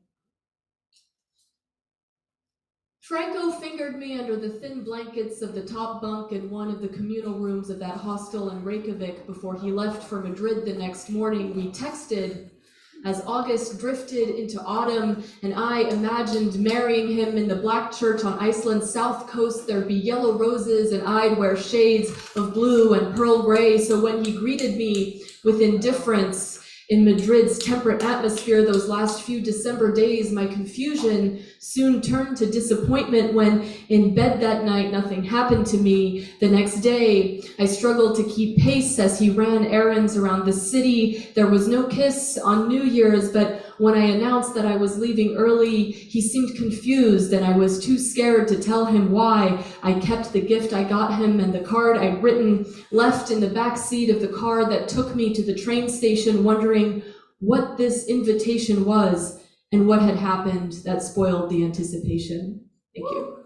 Franco fingered me under the thin blankets of the top bunk in one of the communal rooms of that hostel in Reykjavik before he left for Madrid the next morning. We texted as August drifted into autumn and I imagined marrying him in the black church on Iceland's south coast. There'd be yellow roses and I'd wear shades of blue and pearl gray. So when he greeted me with indifference in Madrid's temperate atmosphere those last few December days, my confusion soon turned to disappointment when in bed that night nothing happened to me. The next day, I struggled to keep pace as he ran errands around the city. There was no kiss on New Year's, but when I announced that I was leaving early, he seemed confused and I was too scared to tell him why. I kept the gift I got him and the card I'd written left in the back seat of the car that took me to the train station, wondering what this invitation was and what had happened that spoiled the anticipation. Thank you.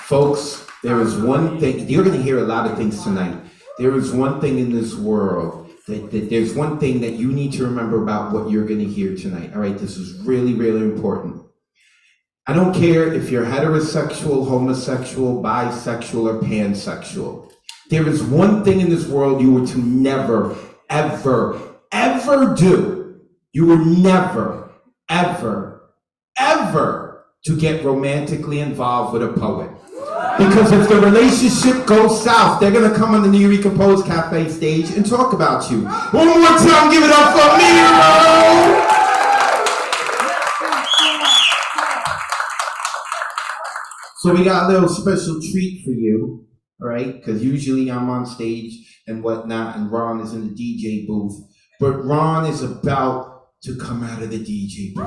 Folks, there is one thing, you're going to hear a lot of things tonight. There is one thing in this world, that there's one thing that you need to remember about what you're going to hear tonight. All right, this is really, really important. I don't care if you're heterosexual, homosexual, bisexual, or pansexual. There is one thing in this world you were to never, ever, ever do. You were never, ever, ever to get romantically involved with a poet. Because if the relationship goes south, they're gonna come on the Nuyorican Poets Café stage and talk about you. One more time, give it up for Miro! So we got a little special treat for you, all right? Because usually I'm on stage and whatnot, and Ron is in the DJ booth. But Ron is about to come out of the DJ booth.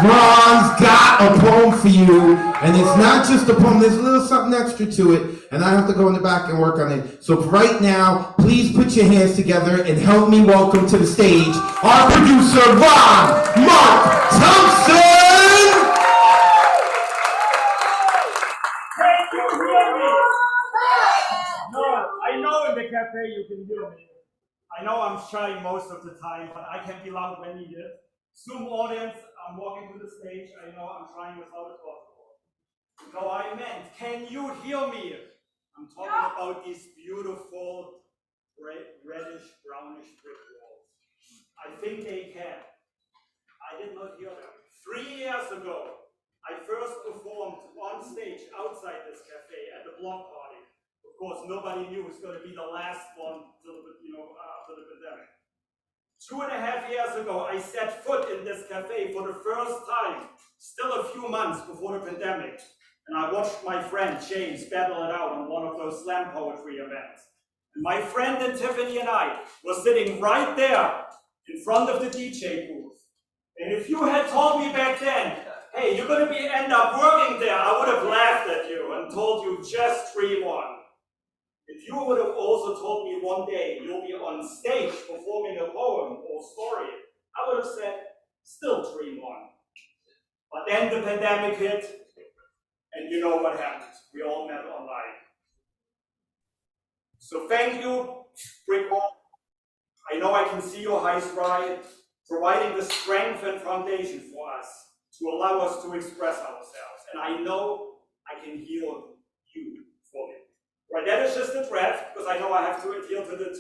Ron's got a poem for you, and it's not just a poem, there's a little something extra to it, and I have to go in the back and work on it. So for right now, please put your hands together and help me welcome to the stage our producer, Ron Mark Thompson! Thank you, really. No, I know in the cafe you can hear me. I know I'm shy most of the time, but I can be loud when needed. Zoom audience, I'm walking to the stage. I know I'm trying as loud as possible. No, I meant, can you hear me? I'm talking about these beautiful reddish, brownish brick walls. I think they can. I did not hear them. 3 years ago, I first performed on stage outside this cafe at the block party. Of course, nobody knew it was going to be the last one till after the pandemic. 2.5 years ago, I set foot in this cafe for the first time, still a few months before the pandemic, and I watched my friend James battle it out on one of those slam poetry events. And my friend and Tiffany and I were sitting right there in front of the DJ booth. And if you had told me back then, hey, you're going to end up working there, I would have laughed at you and told you just dream on. If you would have also told me one day you'll be on stage performing a poem or story, I would have said, still dream on. But then the pandemic hit, and you know what happened. We all met online. So thank you, Brick Wall. I know I can see your eyes bright, providing the strength and foundation for us to allow us to express ourselves. And I know I can hear you fully. Right, that is just a draft, because I know I have to adhere to the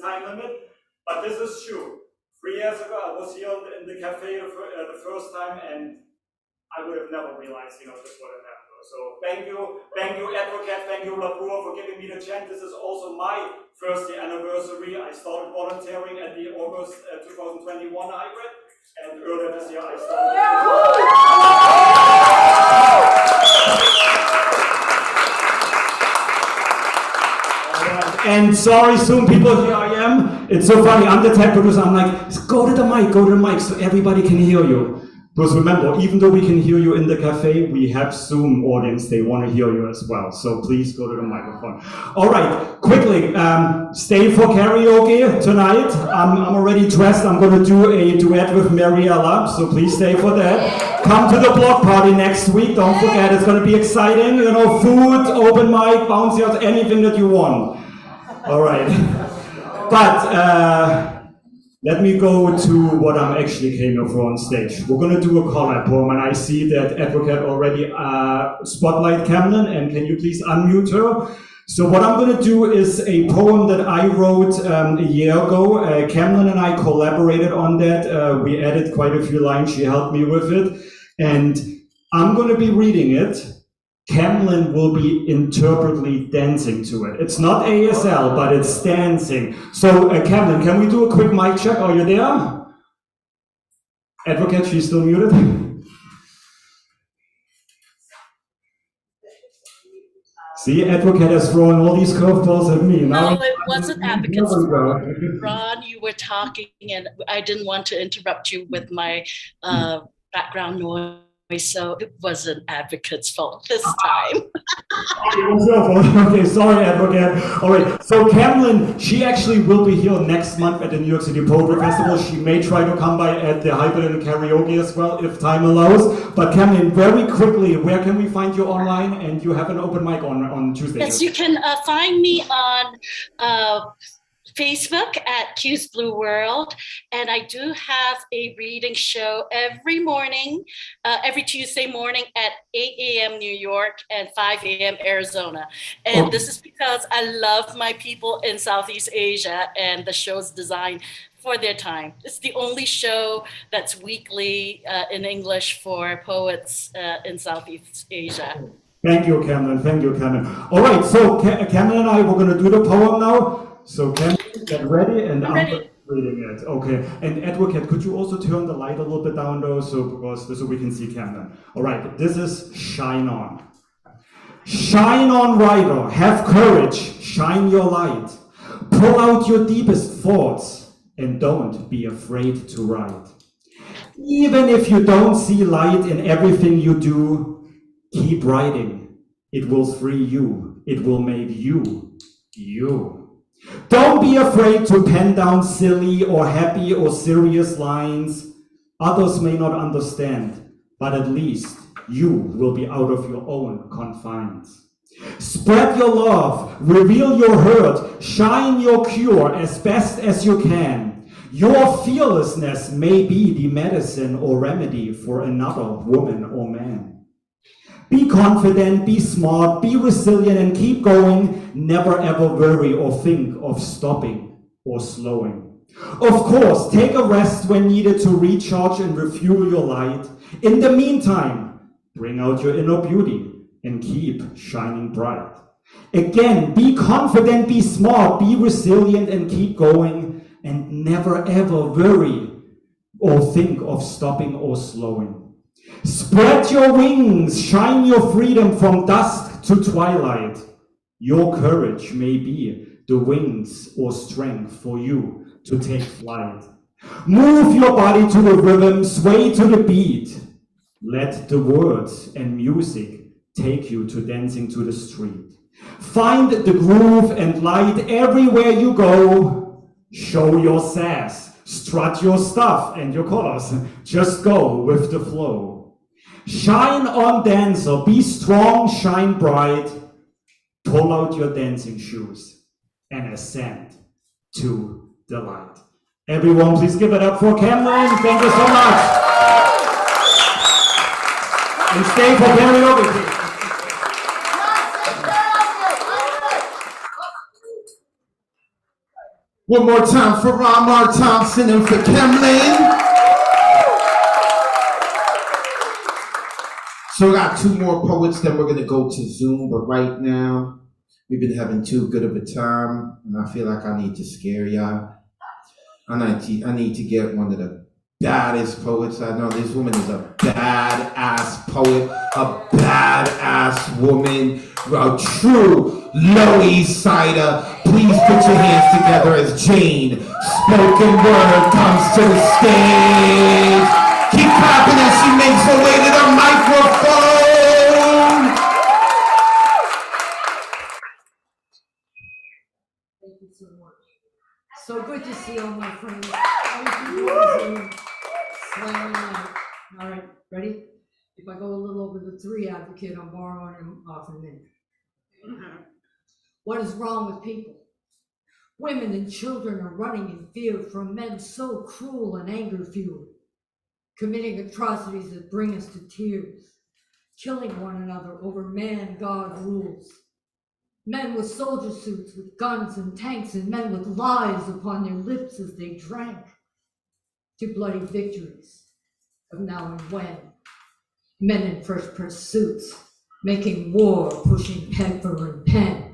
time limit, but this is true. 3 years ago, I was here in the cafe the first time, and I would have never realized, this would have happened. So thank you, Advocate, thank you, Labur, for giving me the chance. This is also my first year anniversary. I started volunteering at the August 2021 hybrid, and earlier this year I And sorry, Zoom people, here I am. It's so funny, I'm the tech producer, I'm like, go to the mic, so everybody can hear you. Because remember, even though we can hear you in the cafe, we have Zoom audience, they want to hear you as well. So please go to the microphone. All right, quickly, stay for karaoke tonight. I'm already dressed, I'm going to do a duet with Mariella, so please stay for that. Come to the block party next week, don't forget, it's going to be exciting. Food, open mic, bouncy house, anything that you want. All right, but let me go to what I'm actually came here for on stage. We're gonna do a collab poem, and I see that Advocate already spotlight Camlin, and can you please unmute her? So what I'm gonna do is a poem that I wrote a year ago. Camlin and I collaborated on that. We added quite a few lines, she helped me with it, and I'm gonna be reading it. Camlin will be interpretedly dancing to it. It's not ASL, but it's dancing. So, Camlin, can we do a quick mic check? Are you there? Advocate, she's still muted. See, Advocate has thrown all these curveballs at me. No, Now it wasn't Advocates. we go. Ron, you were talking, and I didn't want to interrupt you with my background noise, so it wasn't Advocate's fault this time. Okay, sorry, Advocate. All right, so Camlin, she actually will be here next month at the New York City Poetry Festival. She may try to come by at the Hyperden Karaoke as well, if time allows. But Camlin, very quickly, where can we find you online? And you have an open mic on Tuesday. Yes, you can find me on Facebook at Q's Blue World, and I do have a reading show every morning, every Tuesday morning at 8 a.m. New York and 5 a.m. Arizona. And this is because I love my people in Southeast Asia, and the show's designed for their time. It's the only show that's weekly in English for poets in Southeast Asia. Thank you, Camlin. Thank you, Camlin. All right, so Camlin and I, we're going to do the poem now. So Camlin, get ready, and I'm reading it. Okay, and Advocate, could you also turn the light a little bit down though, so we can see Camlin. All right, this is Shine On. Shine on, writer, have courage, shine your light. Pull out your deepest thoughts, and don't be afraid to write. Even if you don't see light in everything you do, keep writing. It will free you. It will make you, you. Don't be afraid to pen down silly or happy or serious lines. Others may not understand, but at least you will be out of your own confines. Spread your love, reveal your hurt, shine your cure as best as you can. Your fearlessness may be the medicine or remedy for another woman or man. Be confident, be smart, be resilient, and keep going. Never ever worry or think of stopping or slowing. Of course, take a rest when needed to recharge and refuel your light. In the meantime, bring out your inner beauty and keep shining bright. Again, be confident, be smart, be resilient, and keep going. And never ever worry or think of stopping or slowing. Spread your wings, shine your freedom from dusk to twilight. Your courage may be the wings or strength for you to take flight. Move your body to the rhythm, sway to the beat. Let the words and music take you to dancing to the street. Find the groove and light everywhere you go. Show your sass, strut your stuff and your colors. Just go with the flow. Shine on, dancer, be strong, shine bright. Pull out your dancing shoes and ascend to the light. Everyone, please give it up for Camlin. Thank you so much. And stay for karaoke. One more time for Ramar Thompson and for Camlin. So we got two more poets, then we're gonna go to Zoom, but right now, we've been having too good of a time, and I feel like I need to scare y'all. I need to get one of the baddest poets I know. This woman is a badass poet, a badass woman, a true Low East Sider. Please put your hands together as Jane Spoken Word comes to the stage. Keep clapping as she makes her way to the microphone. Thank you so much. So good to see all my friends. All right, ready? If I go a little over the 3, Advocate, I'm borrowing him off of Nick. What is wrong with people? Women and children are running in fear from men so cruel and anger-fueled, committing atrocities that bring us to tears, killing one another over man-God rules. Men with soldier suits, with guns and tanks, and men with lies upon their lips as they drank, to bloody victories of now and when. Men in first pursuits, making war, pushing pepper and pen.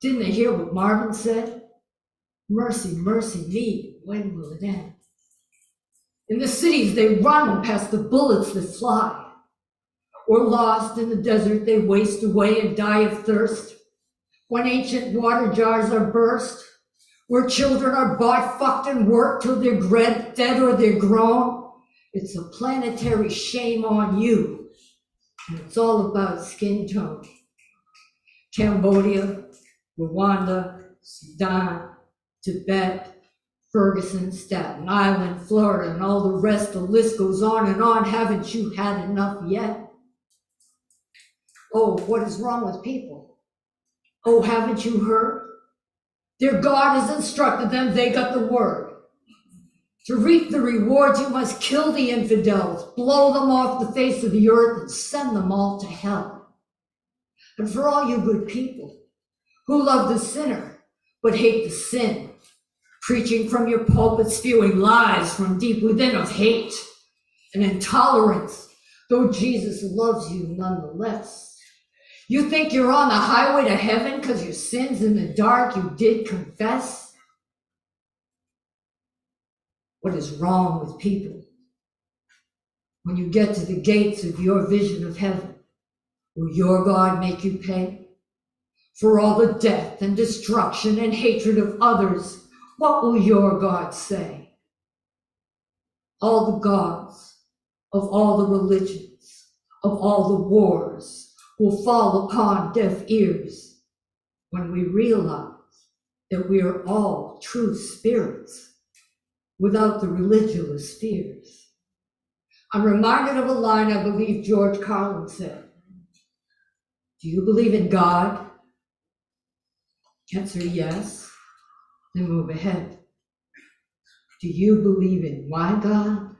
Didn't they hear what Marvin said? Mercy, mercy me, when will it end? In the cities they run past the bullets that fly, or lost in the desert they waste away and die of thirst. When ancient water jars are burst, where children are bought, fucked, and worked till they're dead or they're grown, it's a planetary shame on you. And it's all about skin tone. Cambodia, Rwanda, Sudan, Tibet, Ferguson, Staten Island, Florida, and all the rest, the list goes on and on. Haven't you had enough yet? Oh, what is wrong with people? Oh, haven't you heard? Their God has instructed them, they got the word. To reap the rewards, you must kill the infidels, blow them off the face of the earth, and send them all to hell. And for all you good people who love the sinner but hate the sin, preaching from your pulpit, spewing lies from deep within of hate and intolerance, though Jesus loves you nonetheless. You think you're on the highway to heaven because your sins in the dark you did confess? What is wrong with people? When you get to the gates of your vision of heaven, will your God make you pay? For all the death and destruction and hatred of others, what will your God say? All the gods of all the religions, of all the wars, will fall upon deaf ears when we realize that we are all true spirits without the religious fears. I'm reminded of a line I believe George Carlin said. Do you believe in God? Answer yes, then move ahead. Do you believe in my God?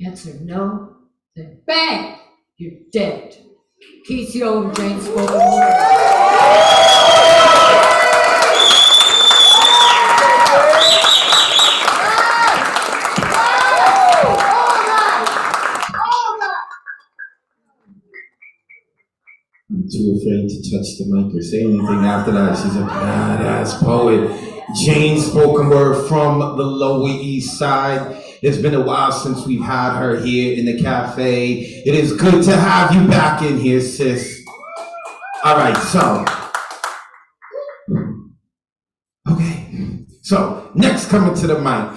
Answer no, then bang, you're dead. Peace, yo, and Jane spoken word. I'm too afraid to touch the mic or say anything after that. She's a badass poet. Jane spoken word from the Lower East Side. It's been a while since we've had her here in the cafe. It is good to have you back in here, sis. All right, so next coming to the mic.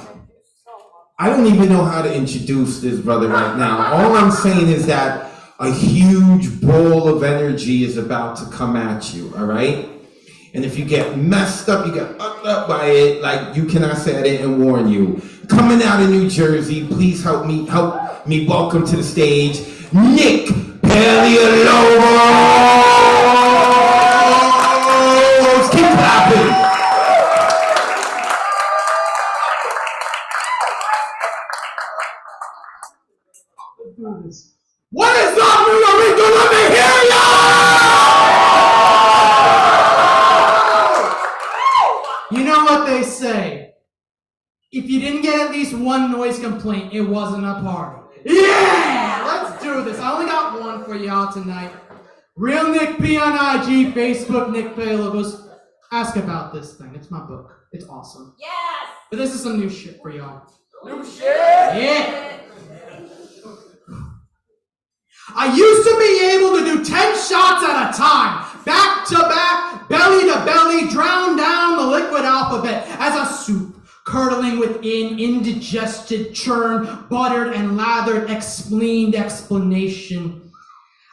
I don't even know how to introduce this brother right now. All I'm saying is that a huge ball of energy is about to come at you, all right? And if you get messed up, you get fucked up by it, like you cannot say I didn't warn you. Coming out of New Jersey, please help me welcome to the stage, Nick Paleologos. Keep clapping. What is up, Nuyorican? Let me hear ya! You know what they say. If you didn't get at least one noise complaint, it wasn't a party. Yeah! Let's do this. I only got one for y'all tonight. Real Nick P on IG, Facebook, Nick Paleologos. Ask about this thing. It's my book. It's awesome. Yes! But this is some new shit for y'all. New shit? Yeah! I used to be able to do 10 shots at a time, back to back, belly to belly, drown down the liquid alphabet as a soup, curdling within indigested, churned, buttered, and lathered, explained explanation.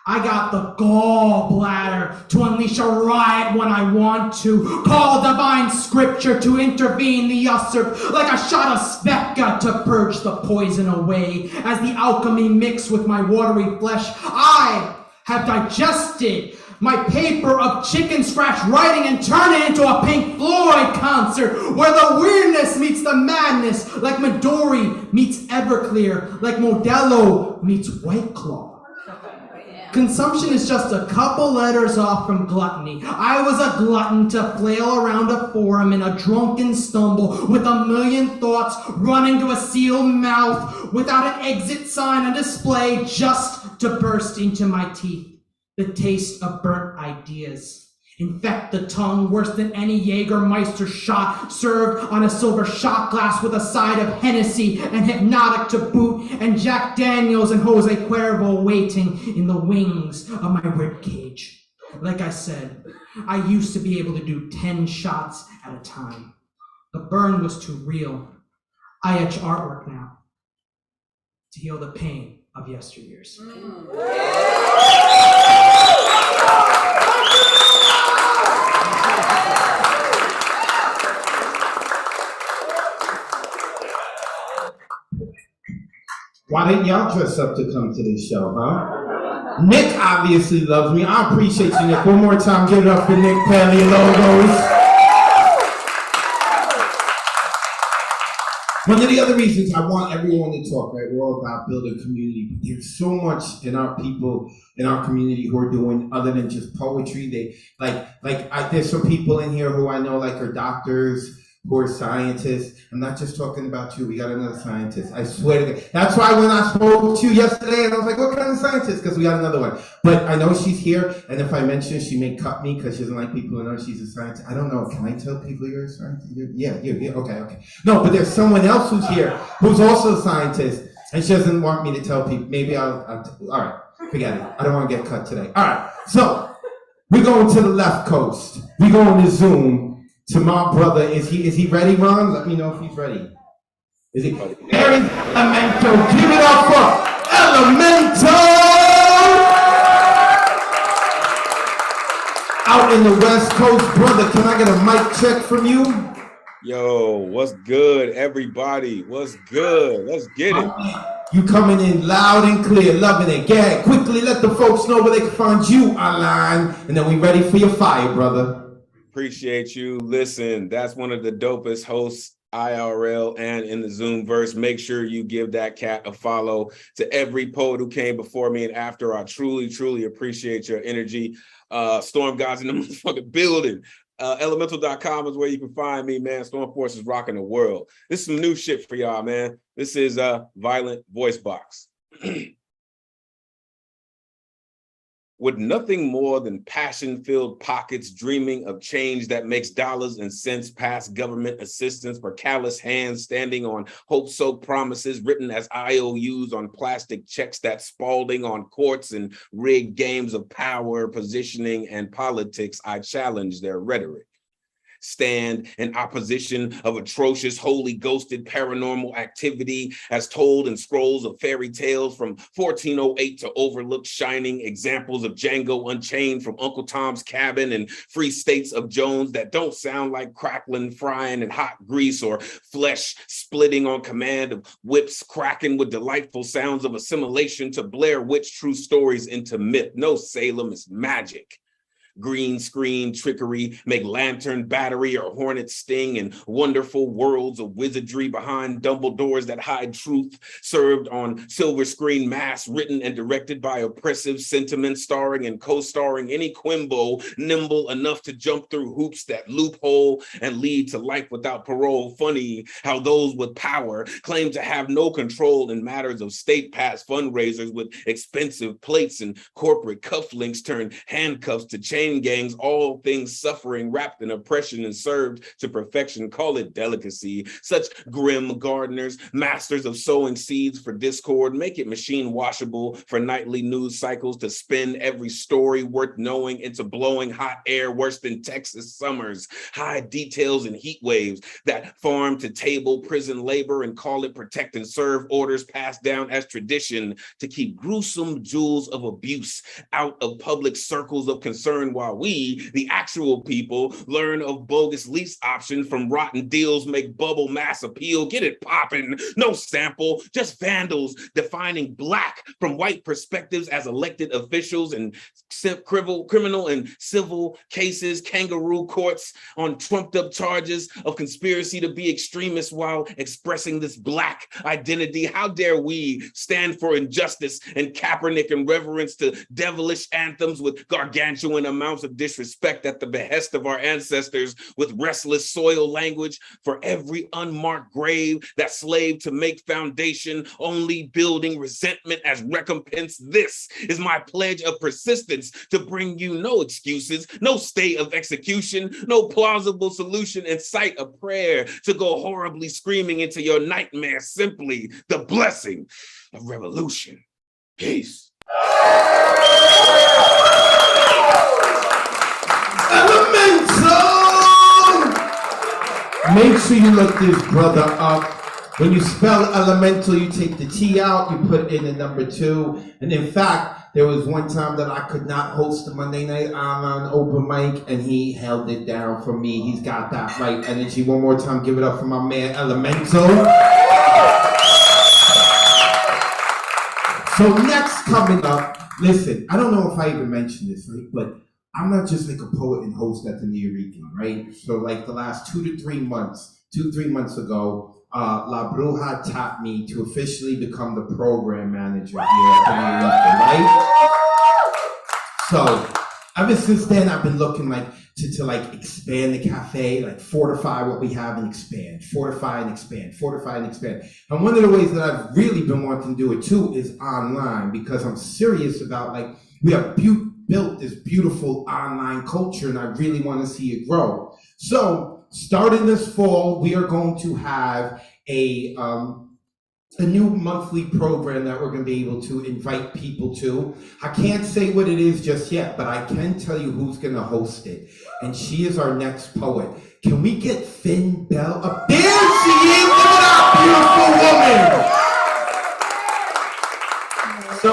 I got the gallbladder to unleash a riot when I want to, call divine scripture to intervene the usurp, like a shot of Sveka to purge the poison away. As the alchemy mixed with my watery flesh, I have digested my paper of chicken scratch writing and turn it into a Pink Floyd concert where the weirdness meets the madness, like Midori meets Everclear, like Modelo meets White Claw. Consumption is just a couple letters off from gluttony. I was a glutton to flail around a forum in a drunken stumble with a million thoughts running to a sealed mouth without an exit sign on display just to burst into my teeth. The taste of burnt ideas. Infect the tongue worse than any Jägermeister shot served on a silver shot glass with a side of Hennessy and Hypnotic to boot and Jack Daniels and Jose Cuervo waiting in the wings of my ribcage. Like I said, I used to be able to do 10 shots at a time. The burn was too real. I etch artwork now to heal the pain of yesteryears. Why didn't y'all dress up to come to this show, huh? Nick obviously loves me. I appreciate you, Nick. One more time, give it up for Nick Paleologos. One of the other reasons I want everyone to talk, right? We're all about building community, but there's so much in our people, in our community who are doing other than just poetry. They there's some people in here who I know like are doctors, who are scientists. I'm not just talking about you. We got another scientist. I swear to God. That's why when I spoke to you yesterday, and I was like, what kind of scientist? Because we got another one. But I know she's here, and if I mention she may cut me because she doesn't like people to know she's a scientist. I don't know. Can I tell people you're a scientist? Yeah, okay. No, but there's someone else who's here who's also a scientist, and she doesn't want me to tell people. Maybe I'll all right, forget it. I don't want to get cut today. All right, so we're going to the left coast. We're going to Zoom. To my brother, is he ready, Ron? Let me know if he's ready. Is he? There is Elemento. Give it up for Elemento! Out in the West Coast, brother, can I get a mic check from you? Yo, what's good, everybody? What's good? Let's get it. You coming in loud and clear, loving it. Gag, quickly let the folks know where they can find you online, and then we ready for your fire, brother. Appreciate you. Listen, that's one of the dopest hosts IRL and in the Zoom verse. Make sure you give that cat a follow. To every poet who came before me and after, I truly appreciate your energy. Storm God's in the motherfucking building. Elemental.com is where you can find me, man. Storm Force is rocking the world. This is some new shit for y'all, man. This is Violent Voice Box. With nothing more than passion-filled pockets dreaming of change that makes dollars and cents past government assistance for callous hands standing on hope-soaked promises written as IOUs on plastic checks that Spalding on courts and rigged games of power, positioning, and politics, I challenge their rhetoric. Stand in opposition of atrocious, holy ghosted paranormal activity as told in scrolls of fairy tales from 1408 to overlooked shining examples of Django Unchained from Uncle Tom's Cabin and free states of Jones that don't sound like crackling, frying, and hot grease or flesh splitting on command of whips cracking with delightful sounds of assimilation to Blair Witch true stories into myth. No Salem is magic. Green screen trickery, make lantern battery or hornet sting, and wonderful worlds of wizardry behind double doors that hide truth, served on silver screen masks, written and directed by oppressive sentiments, starring and co-starring any Quimbo nimble enough to jump through hoops that loophole and lead to life without parole. Funny how those with power claim to have no control in matters of state pass fundraisers with expensive plates and corporate cufflinks turn handcuffs to chain gangs, all things suffering, wrapped in oppression and served to perfection. Call it delicacy. Such grim gardeners, masters of sowing seeds for discord, make it machine washable for nightly news cycles to spin every story worth knowing into blowing hot air worse than Texas summers. Hide details and heat waves that farm to table prison labor and call it protect and serve orders passed down as tradition to keep gruesome jewels of abuse out of public circles of concern churn while we, the actual people, learn of bogus lease options from rotten deals, make bubble mass appeal, get it popping, no sample, just vandals defining Black from white perspectives as elected officials and criminal and civil cases, kangaroo courts on trumped up charges of conspiracy to be extremists while expressing this Black identity. How dare we stand for injustice and Kaepernick and reverence to devilish anthems with gargantuan amounts of disrespect at the behest of our ancestors with restless soil language for every unmarked grave that slaved to make foundation, only building resentment as recompense. This is my pledge of persistence to bring you no excuses, no state of execution, no plausible solution in sight, a prayer to go horribly screaming into your nightmare, simply the blessing of revolution. Peace. Elemental! Make sure you look this brother up. When you spell elemental, you take the T out, you put in the number 2. And in fact, there was one time that I could not host the Monday Night Online open mic, and he held it down for me. He's got that right energy. One more time, give it up for my man, Elemental. So next coming up, listen, I don't know if I even mentioned this, right? But I'm not just like a poet and host at the Nuyorican, right? So like the last 2 to 3 months, 2-3 months ago, La Bruja tapped me to officially become the program manager here at the Nuyorican, right? So ever since then, I've been looking like to like expand the cafe, like fortify what we have and expand, fortify and expand, fortify and expand. And one of the ways that I've really been wanting to do it too is online, because I'm serious about like, we have built this beautiful online culture and I really want to see it grow. So starting this fall, we are going to have a new monthly program that we're going to be able to invite people to. I can't say what it is just yet, but I can tell you who's going to host it. And she is our next poet. Can we get Finn Bell up? There she is! Look at that beautiful woman! So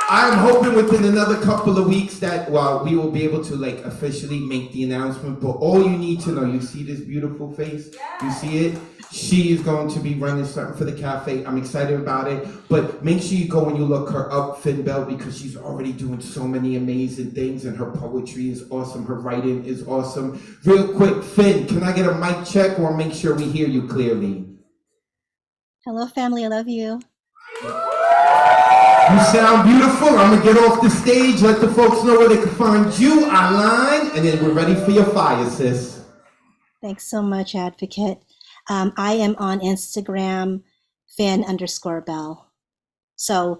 I'm hoping within another couple of weeks that we will be able to like officially make the announcement. But all you need to know, you see this beautiful face? You see it? She is going to be running something for the cafe. I'm excited about it. But make sure you go and you look her up, Finn Bell, because she's already doing so many amazing things and her poetry is awesome. Her writing is awesome. Real quick, Finn, can I get a mic check or make sure we hear you clearly? Hello, family. I love you. You sound beautiful. I'm going to get off the stage, let the folks know where they can find you online, and then we're ready for your fire, sis. Thanks so much, Advocate. I am on Instagram, Finn_Bell. So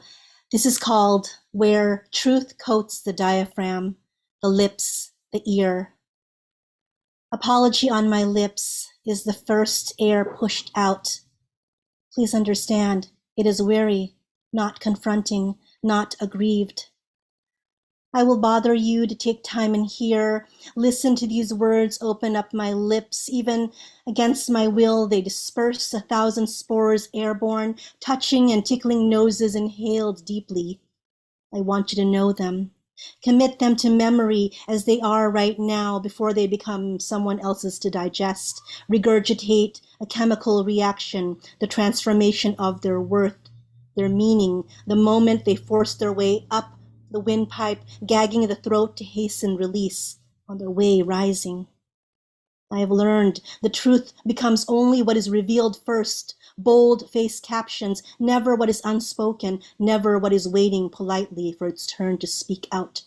this is called Where Truth Coats the Diaphragm, the Lips, the Ear. Apology on my lips is the first air pushed out. Please understand, it is weary, not confronting, not aggrieved. I will bother you to take time and hear, listen to these words open up my lips. Even against my will, they disperse 1,000 spores airborne, touching and tickling noses inhaled deeply. I want you to know them. Commit them to memory as they are right now before they become someone else's to digest, regurgitate a chemical reaction, the transformation of their worth, their meaning, the moment they force their way up the windpipe, gagging the throat to hasten release, on their way rising. I have learned the truth becomes only what is revealed first, bold-faced captions, never what is unspoken, never what is waiting politely for its turn to speak out.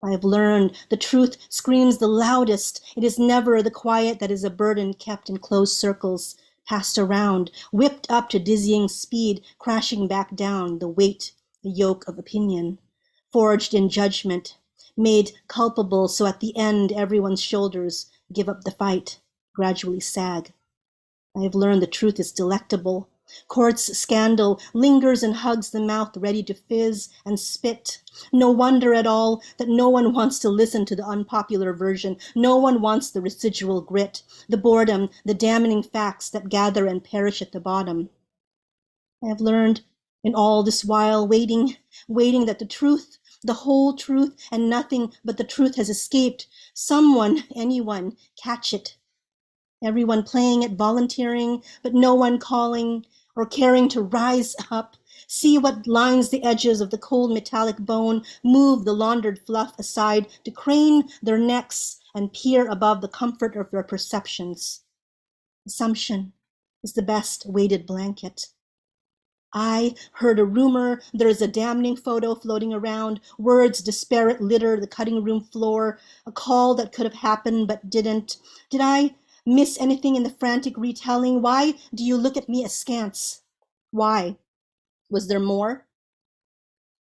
I have learned the truth screams the loudest. It is never the quiet that is a burden kept in closed circles, passed around, whipped up to dizzying speed, crashing back down, the weight, the yoke of opinion. Forged in judgment, made culpable so at the end everyone's shoulders give up the fight, gradually sag. I have learned the truth is delectable. Court's scandal lingers and hugs the mouth ready to fizz and spit. No wonder at all that no one wants to listen to the unpopular version. No one wants the residual grit, the boredom, the damning facts that gather and perish at the bottom. I have learned in all this while waiting that the truth the whole truth, and nothing but the truth has escaped. Someone, anyone, catch it. Everyone playing it, volunteering, but no one calling or caring to rise up. See what lines the edges of the cold metallic bone, move the laundered fluff aside to crane their necks and peer above the comfort of their perceptions. Assumption is the best weighted blanket. I heard a rumor, there's a damning photo floating around, words disparate litter the cutting room floor, a call that could have happened but didn't. Did I miss anything in the frantic retelling? Why do you look at me askance? Why? Was there more?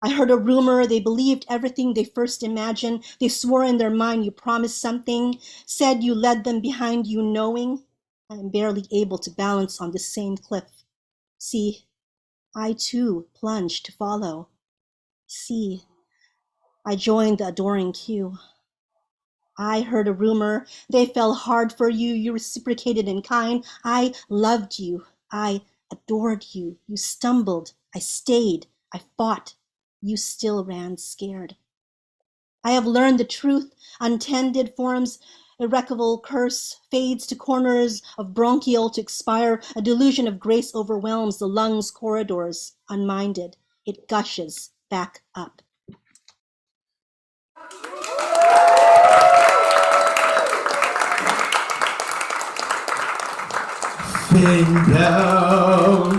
I heard a rumor, they believed everything they first imagined. They swore in their mind you promised something, said you led them behind you knowing. I am barely able to balance on this same cliff. See, I too plunged to follow. See, I joined the adoring queue. I heard a rumor, they fell hard for you, you reciprocated in kind. I loved you, I adored you. You stumbled, I stayed, I fought. You still ran scared. I have learned the truth, untended forms irrecoverable curse, fades to corners of bronchial to expire. A delusion of grace overwhelms the lungs' corridors. Unminded, it gushes back up. Finn Bell.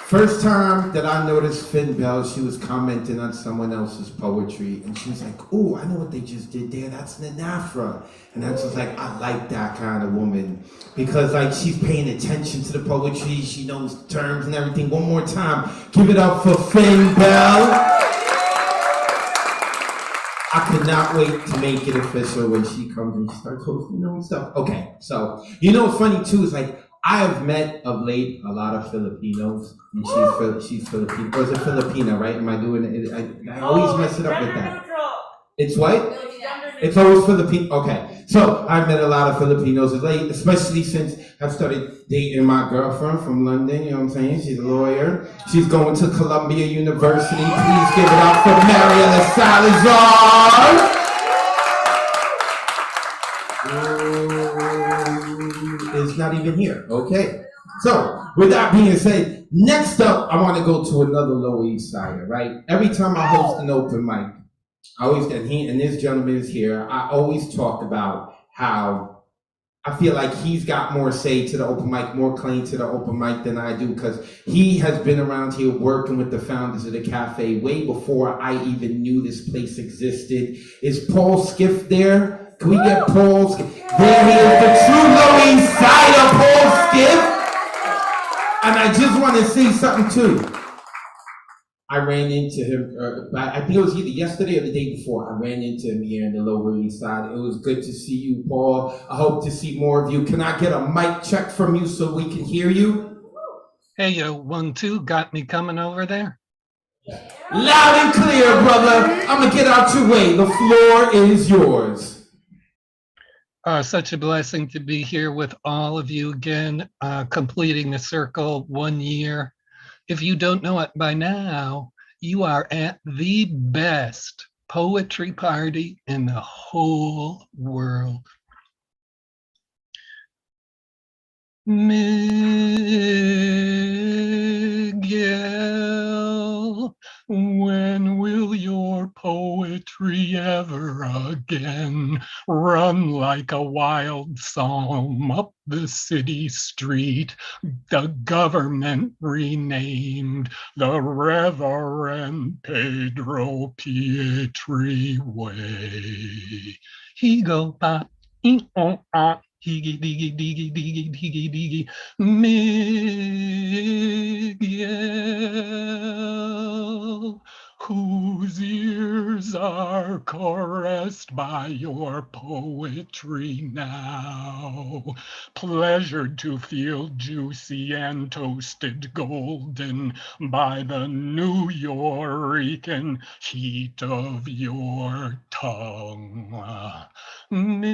First time that I noticed Finn Bell, she was commenting on someone else's poetry, and she was like, "Ooh, I know what they just did there. That's Nanafra." And I was like, I like that kind of woman because like she's paying attention to the poetry. She knows terms and everything. One more time, give it up for Finn Bell. I could not wait to make it official when she comes and she starts hosting her own stuff. Okay, so you know what's funny too is like I have met of late a lot of Filipinos, and she's Filipino, or is it Filipina, right? Am I doing it? I always mess it up with that. It's what? It's always Filipino. Okay, so I've met a lot of Filipinos of late, especially since I've started dating my girlfriend from London. You know what I'm saying? She's a lawyer. She's going to Columbia University. Please give it up for Mariela Salazar. Is not even here. Okay. So, with that being said, next up, I want to go to another Lower East Sider, right? Every time I host an open mic, I always, and this gentleman is here, I always talk about how I feel like he's got more say to the open mic, more claim to the open mic than I do, because he has been around here working with the founders of the cafe way before I even knew this place existed. Is Paul Skiff there? Can we get Paul Skiff? There he is, the true Lower East Sider, Paul Skiff. And I just want to say something too. I ran into him, I think it was either yesterday or the day before. I ran into him here in the Lower East Side. It was good to see you, Paul. I hope to see more of you. Can I get a mic check from you so we can hear you? Hey, yo, 1, 2, got me coming over there? Loud and clear, brother. I'm gonna get out your way. The floor is yours. Such a blessing to be here with all of you again, completing the circle 1 year. If you don't know it by now, you are at the best poetry party in the whole world. Miguel, when will your poetry ever again run like a wild psalm up the city street? The government renamed the Reverend Pedro Pietri Way. He go pop, higgy diggy diggy diggy diggy diggy. Miguel, whose ears are caressed by your poetry now, pleasured to feel juicy and toasted golden by the Nuyorican heat of your tongue. Miguel,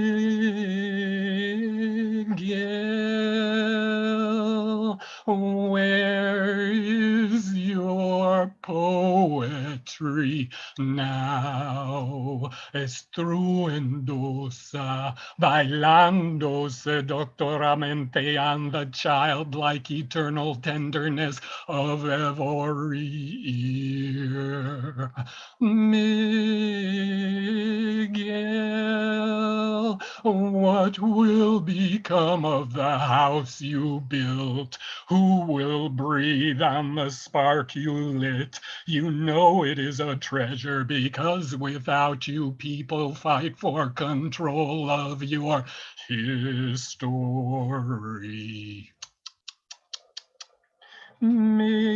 where is your your poetry now. Estruendosa, bailando seductoramente on the childlike eternal tenderness of every ear. Miguel, what will become of the house you built? Who will breathe on the spark you lit? You know it is a treasure because without you, people fight for control of your history. Miguel,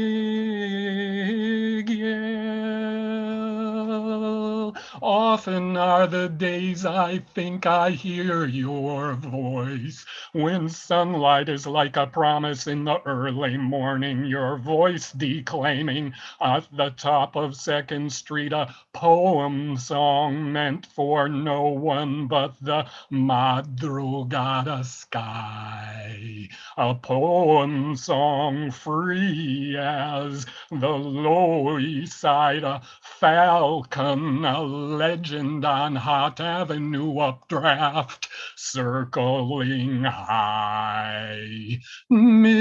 often are the days I think I hear your voice. When sunlight is like a promise in the early morning, your voice declaiming at the top of 2nd Street a poem song meant for no one but the madrugada sky. A poem song free as the low east side, a falcon, a legend on Hot Avenue updraft, circling high. Miguel,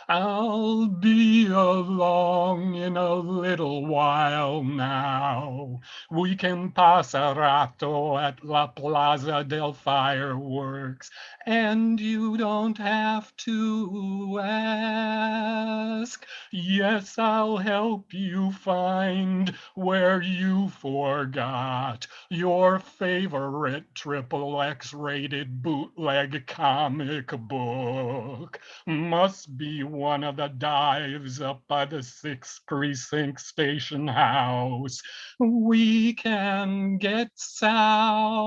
I'll be along in a little while now. We can pass a rato at La Plaza del Fireworks, and you don't have to ask. Yes, I'll help you find where you forgot your favorite XXX rated bootleg comic book. Must be one of the dives up by the 6th Precinct Station House. We can get soused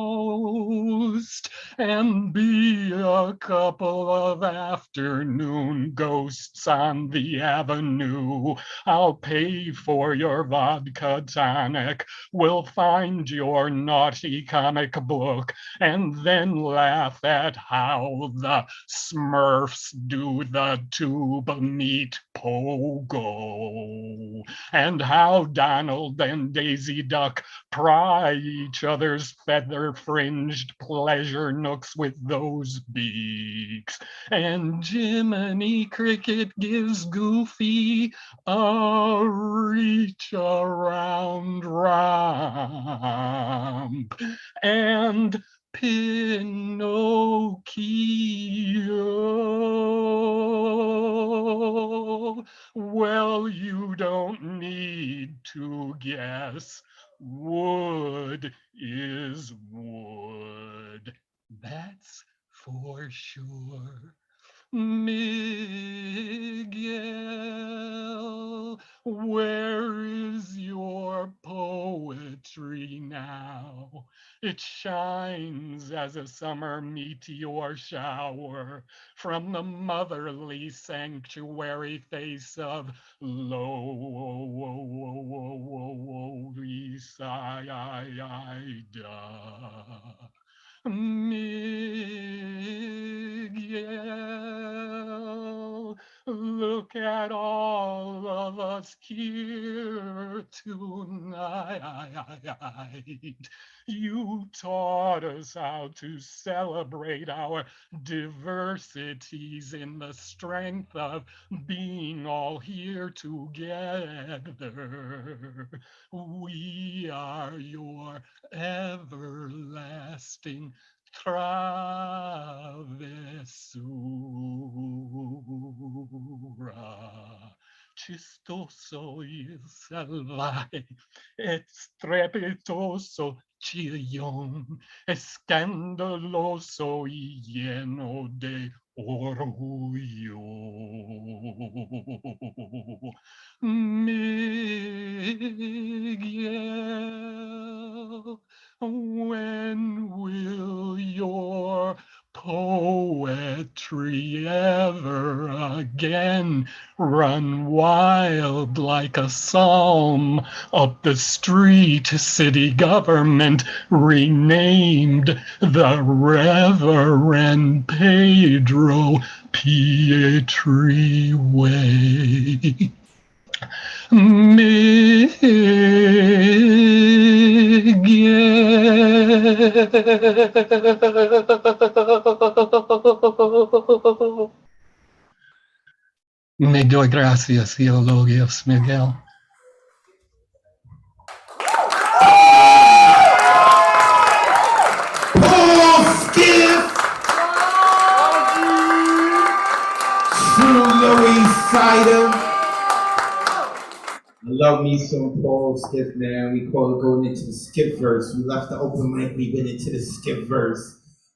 and be a couple of afternoon ghosts on the avenue. I'll pay for your vodka tonic. We'll find your naughty comic book and then laugh at how the Smurfs do the tube meat pogo, and how Donald and Daisy Duck pry each other's feather-fringed pleasure nooks with those beaks, and Jiminy Cricket gives Goofy a reach around romp, and Pinocchio, well, you don't need to guess. Wood is wood. That's for sure. Miguel, where is your poetry now? It shines as a summer meteor shower from the motherly sanctuary face of Loisaida. Miguel, look at all of us here tonight. You taught us how to celebrate our diversities in the strength of being all here together. We are your everlasting travesura. Chistoso il salvaje, estrepitoso chillón, escandaloso y lleno de orgullo. Miguel, when will your poetry ever again men run wild like a psalm up the street. City government renamed the Reverend Pedro Pietri Way. Miguel. Me doy gracias y elogios, Miguel. Paul Skiff! True Louis Cider. I love me some Paul Skiff, man. We call it going into the skip verse. We left the open mic, we went into the skip verse.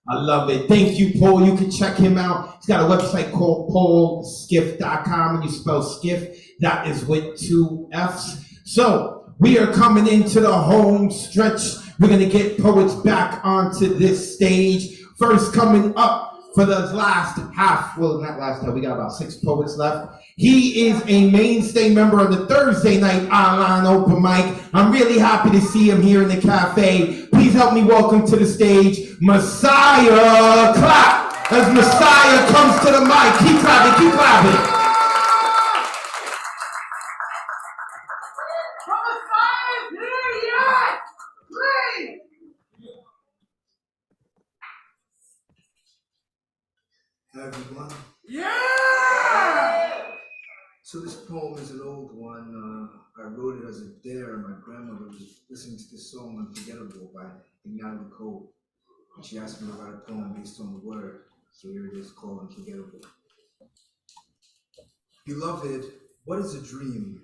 I love it. Thank you, Paul. You can check him out. He's got a website called paulskiff.com. When you spell skiff, that is with 2 F's. So we are coming into the home stretch. We're going to get poets back onto this stage. First coming up for the last half, well, not last half, we got about 6 poets left. He is a mainstay member of the Thursday night online open mic. I'm really happy to see him here in the cafe. Please help me welcome to the stage, Messiah. Clap as Messiah comes to the mic. Keep clapping, keep clapping. Hi, everyone. Yeah! So this poem is an old one. I wrote it as a dare. My grandmother was listening to this song Unforgettable by Ignatius Cole. And she asked me to write a poem based on the word. So here it is called Unforgettable. Beloved, what is a dream?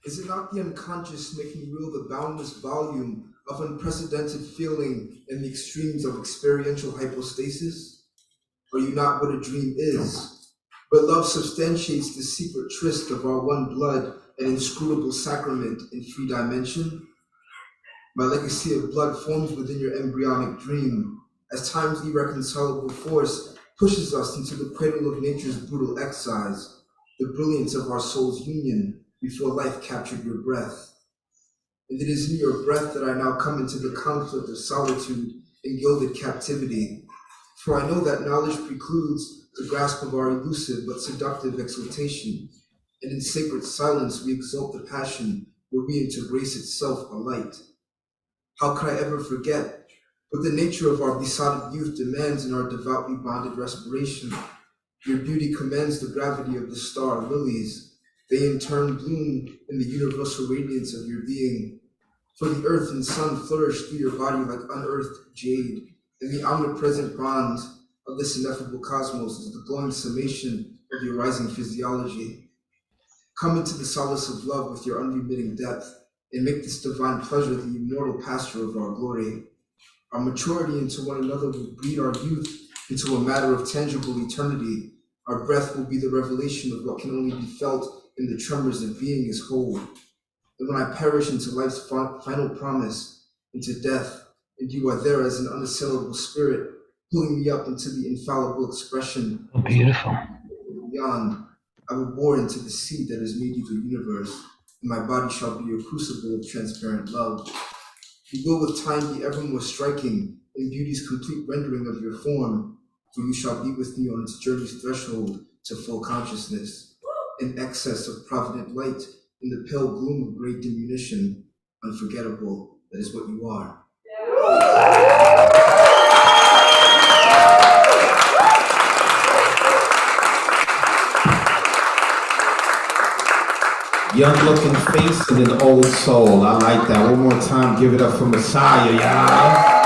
Is it not the unconscious making real the boundless volume of unprecedented feeling in the extremes of experiential hypostasis? Are you not what a dream is? But love substantiates the secret tryst of our one blood and inscrutable sacrament in 3 dimension. My legacy of blood forms within your embryonic dream, as time's irreconcilable force pushes us into the cradle of nature's brutal excise, the brilliance of our soul's union before life captured your breath. And it is in your breath that I now come into the conflict of solitude and gilded captivity. For I know that knowledge precludes the grasp of our elusive but seductive exaltation, and in sacred silence we exalt the passion where we into grace itself are light. How could I ever forget what the nature of our besotted youth demands in our devoutly bonded respiration? Your beauty commands the gravity of the star lilies. They in turn bloom in the universal radiance of your being. For the earth and sun flourish through your body like unearthed jade, and the omnipresent bond of this ineffable cosmos is the glowing summation of your rising physiology. Come into the solace of love with your unremitting depth, and make this divine pleasure the immortal pasture of our glory. Our maturity into one another will breed our youth into a matter of tangible eternity. Our breath will be the revelation of what can only be felt in the tremors of being as whole. And when I perish into life's final promise, into death, and you are there as an unassailable spirit, pulling me up into the infallible expression Oh, beautiful. beyond, I will bore into the seed that has made you the universe, and my body shall be a crucible of transparent love. You will with time be ever more striking in beauty's complete rendering of your form, for you shall be with me on its journey's threshold to full consciousness, in excess of provident light, in the pale gloom of great diminution. Unforgettable, that is what you are. Young looking face and an old soul. I like that. One more time, give it up for Messiah, y'all.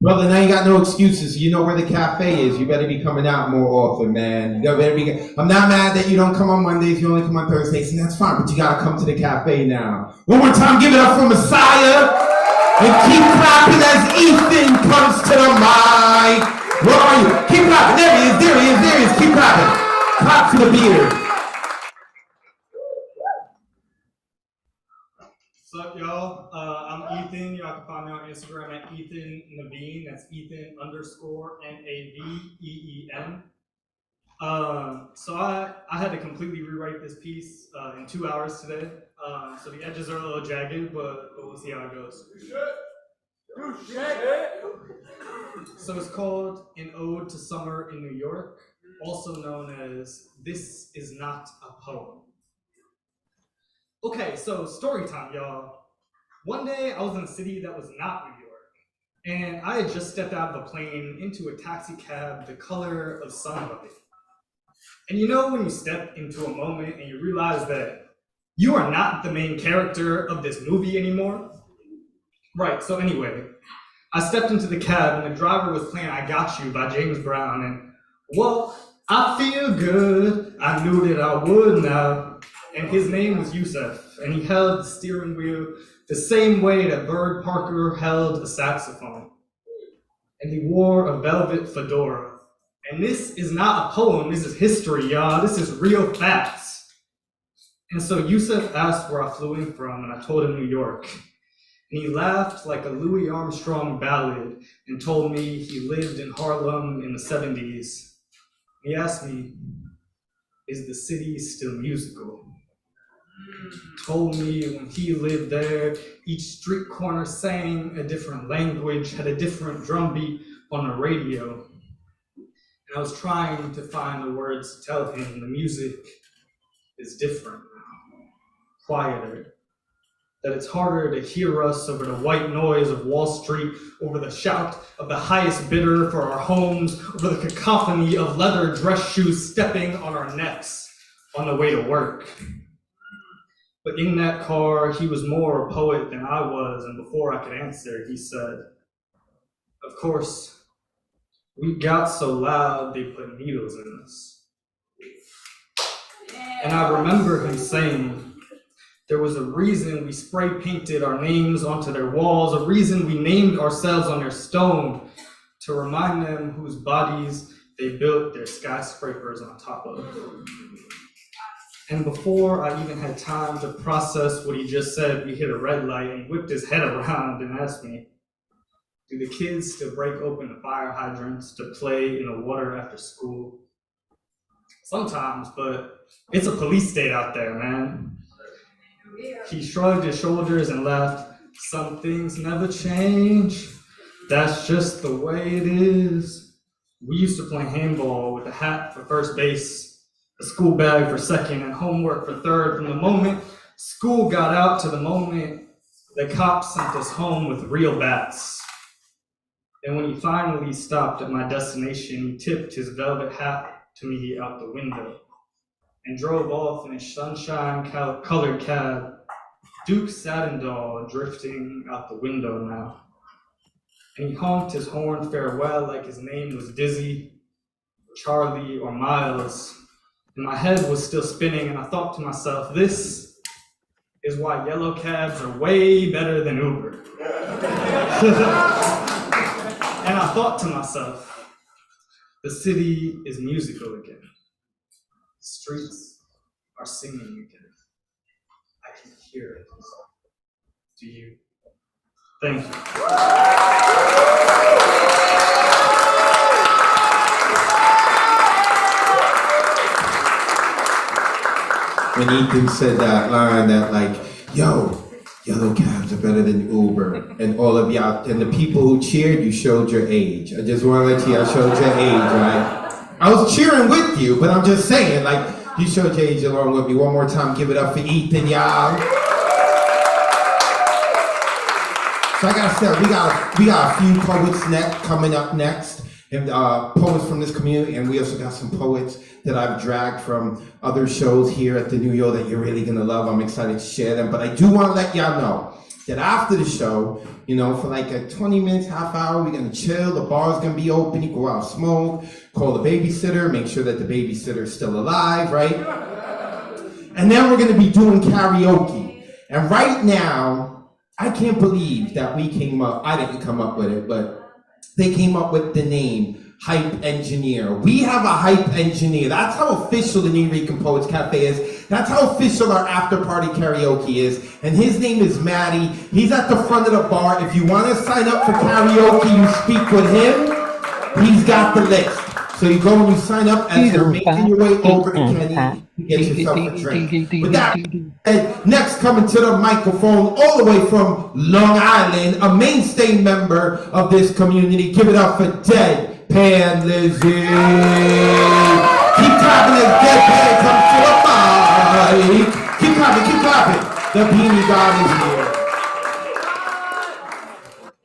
Brother, now you got no excuses. You know where the cafe is. You better be coming out more often, man. You better be. I'm not mad that you don't come on Mondays. You only come on Thursdays, and that's fine. But you gotta come to the cafe now. One more time, give it up for Messiah, and keep clapping as Ethan comes to the mic. Where are you? Keep clapping. There he is. There he is. There he is. Keep clapping. Clap for the beard. What's up, y'all? I'm Ethan. Y'all can find me on Instagram at Ethan Naveen. That's Ethan_NAVEEN. So I had to completely rewrite this piece in 2 hours today. So the edges are a little jagged, but we'll see how it goes. So it's called An Ode to Summer in New York, also known as This Is Not a Poem. Okay, so story time, y'all. One day I was in a city that was not New York, and I had just stepped out of a plane into a taxi cab the color of sunlight. And you know when you step into a moment and you realize that you are not the main character of this movie anymore? Right, so anyway, I stepped into the cab and the driver was playing I Got You by James Brown, and well, I feel good, I knew that I would now. And his name was Yusef, and he held the steering wheel the same way that Bird Parker held a saxophone. And he wore a velvet fedora. And this is not a poem, this is history, y'all. This is real facts. And so Yusef asked where I flew in from, and I told him New York. And he laughed like a Louis Armstrong ballad and told me he lived in Harlem in the 70s. He asked me, is the city still musical? Told me when he lived there, each street corner sang a different language, had a different drum beat on the radio. And I was trying to find the words to tell him the music is different now, quieter, that it's harder to hear us over the white noise of Wall Street, over the shout of the highest bidder for our homes, over the cacophony of leather dress shoes stepping on our necks on the way to work. But in that car, he was more a poet than I was, and before I could answer, he said, of course, we got so loud they put needles in us. And I remember him saying, there was a reason we spray painted our names onto their walls, a reason we named ourselves on their stone, to remind them whose bodies they built their skyscrapers on top of. And before I even had time to process what he just said, we hit a red light and he whipped his head around and asked me, do the kids still break open the fire hydrants to play in the water after school? Sometimes, but it's a police state out there, man. He shrugged his shoulders and laughed. Some things never change. That's just the way it is. We used to play handball with a hat for first base, a school bag for second, and homework for third. From the moment school got out to the moment the cops sent us home with real bats. And when he finally stopped at my destination, he tipped his velvet hat to me out the window and drove off in his sunshine-colored cab, Duke Sadendall drifting out the window now. And he honked his horn farewell like his name was Dizzy, Charlie, or Miles. And my head was still spinning, and I thought to myself, this is why yellow cabs are way better than Uber. And I thought to myself, the city is musical again. The streets are singing again. I can hear it. Do you? Thank you. When Ethan said that line, that like, yo, yellow cabs are better than Uber, and all of y'all, and the people who cheered, you showed your age. I just want to let you, I showed your age, right? I was cheering with you, but I'm just saying, like, you showed your age along with me. One more time, give it up for Ethan, y'all. So I gotta say, we got a few poets coming up next, and poets from this community, and we also got some poets that I've dragged from other shows here at the New York that you're really gonna love. I'm excited to share them, but I do wanna let y'all know that after the show, you know, for like a 20 minutes, half hour, we're gonna chill, the bar's gonna be open, you go out, smoke, call the babysitter, make sure that the babysitter is still alive, right? And then we're gonna be doing karaoke. And right now, I can't believe that we came up, I didn't come up with it, but they came up with the name hype engineer. We have a hype engineer. That's how official the Nuyorican Poets Café is. That's how official our after party karaoke is. And his name is Matty. He's at the front of the bar. If you want to sign up for karaoke, you speak with him. He's got the list. So you go and you sign up as you're making your way over to Kenny to get yourself a drink. With that said, next coming to the microphone all the way from Long Island, a mainstay member of this community. Give it up for Deadpan Lizzie. Keep clapping as Deadpan comes to the mic. Keep clapping, keep clapping. The Beanie God is here.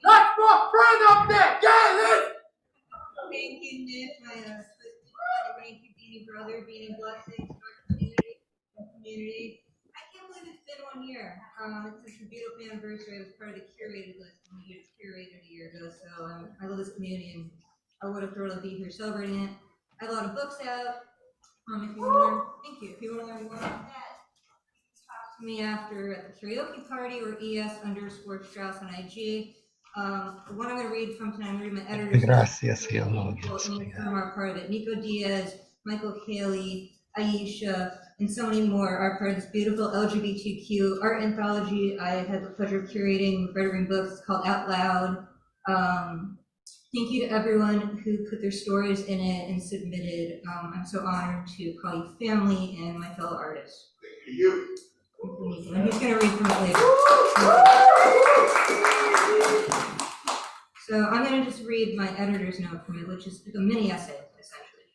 Let's put friend up there. Yeah, let's. Thank you, Nick, my thank you, Beanie brother, being a blessing to our community. I can't believe it's been 1 year. It's a beautiful anniversary. I was part of the curated list when we did curated a year ago. So I love this community, and I would have thrilled to be here celebrating it. I have a lot of books out. If you want to learn, thank you. If you want to learn more about that, talk to me after at the karaoke party or ES_Strauss on IG. The one I'm going to read from tonight, I'm going to read my editor's Gracias, from our part of it. Nico Diaz, Michael Haley, Aisha, and so many more are part of this beautiful LGBTQ art anthology I had the pleasure of curating, reading books called Out Loud. Thank you to everyone who put their stories in it and submitted. I'm so honored to call you family and my fellow artists. Thank you. And he's going to read from it later. So I'm going to just read my editor's note from it, which is a mini essay, essentially.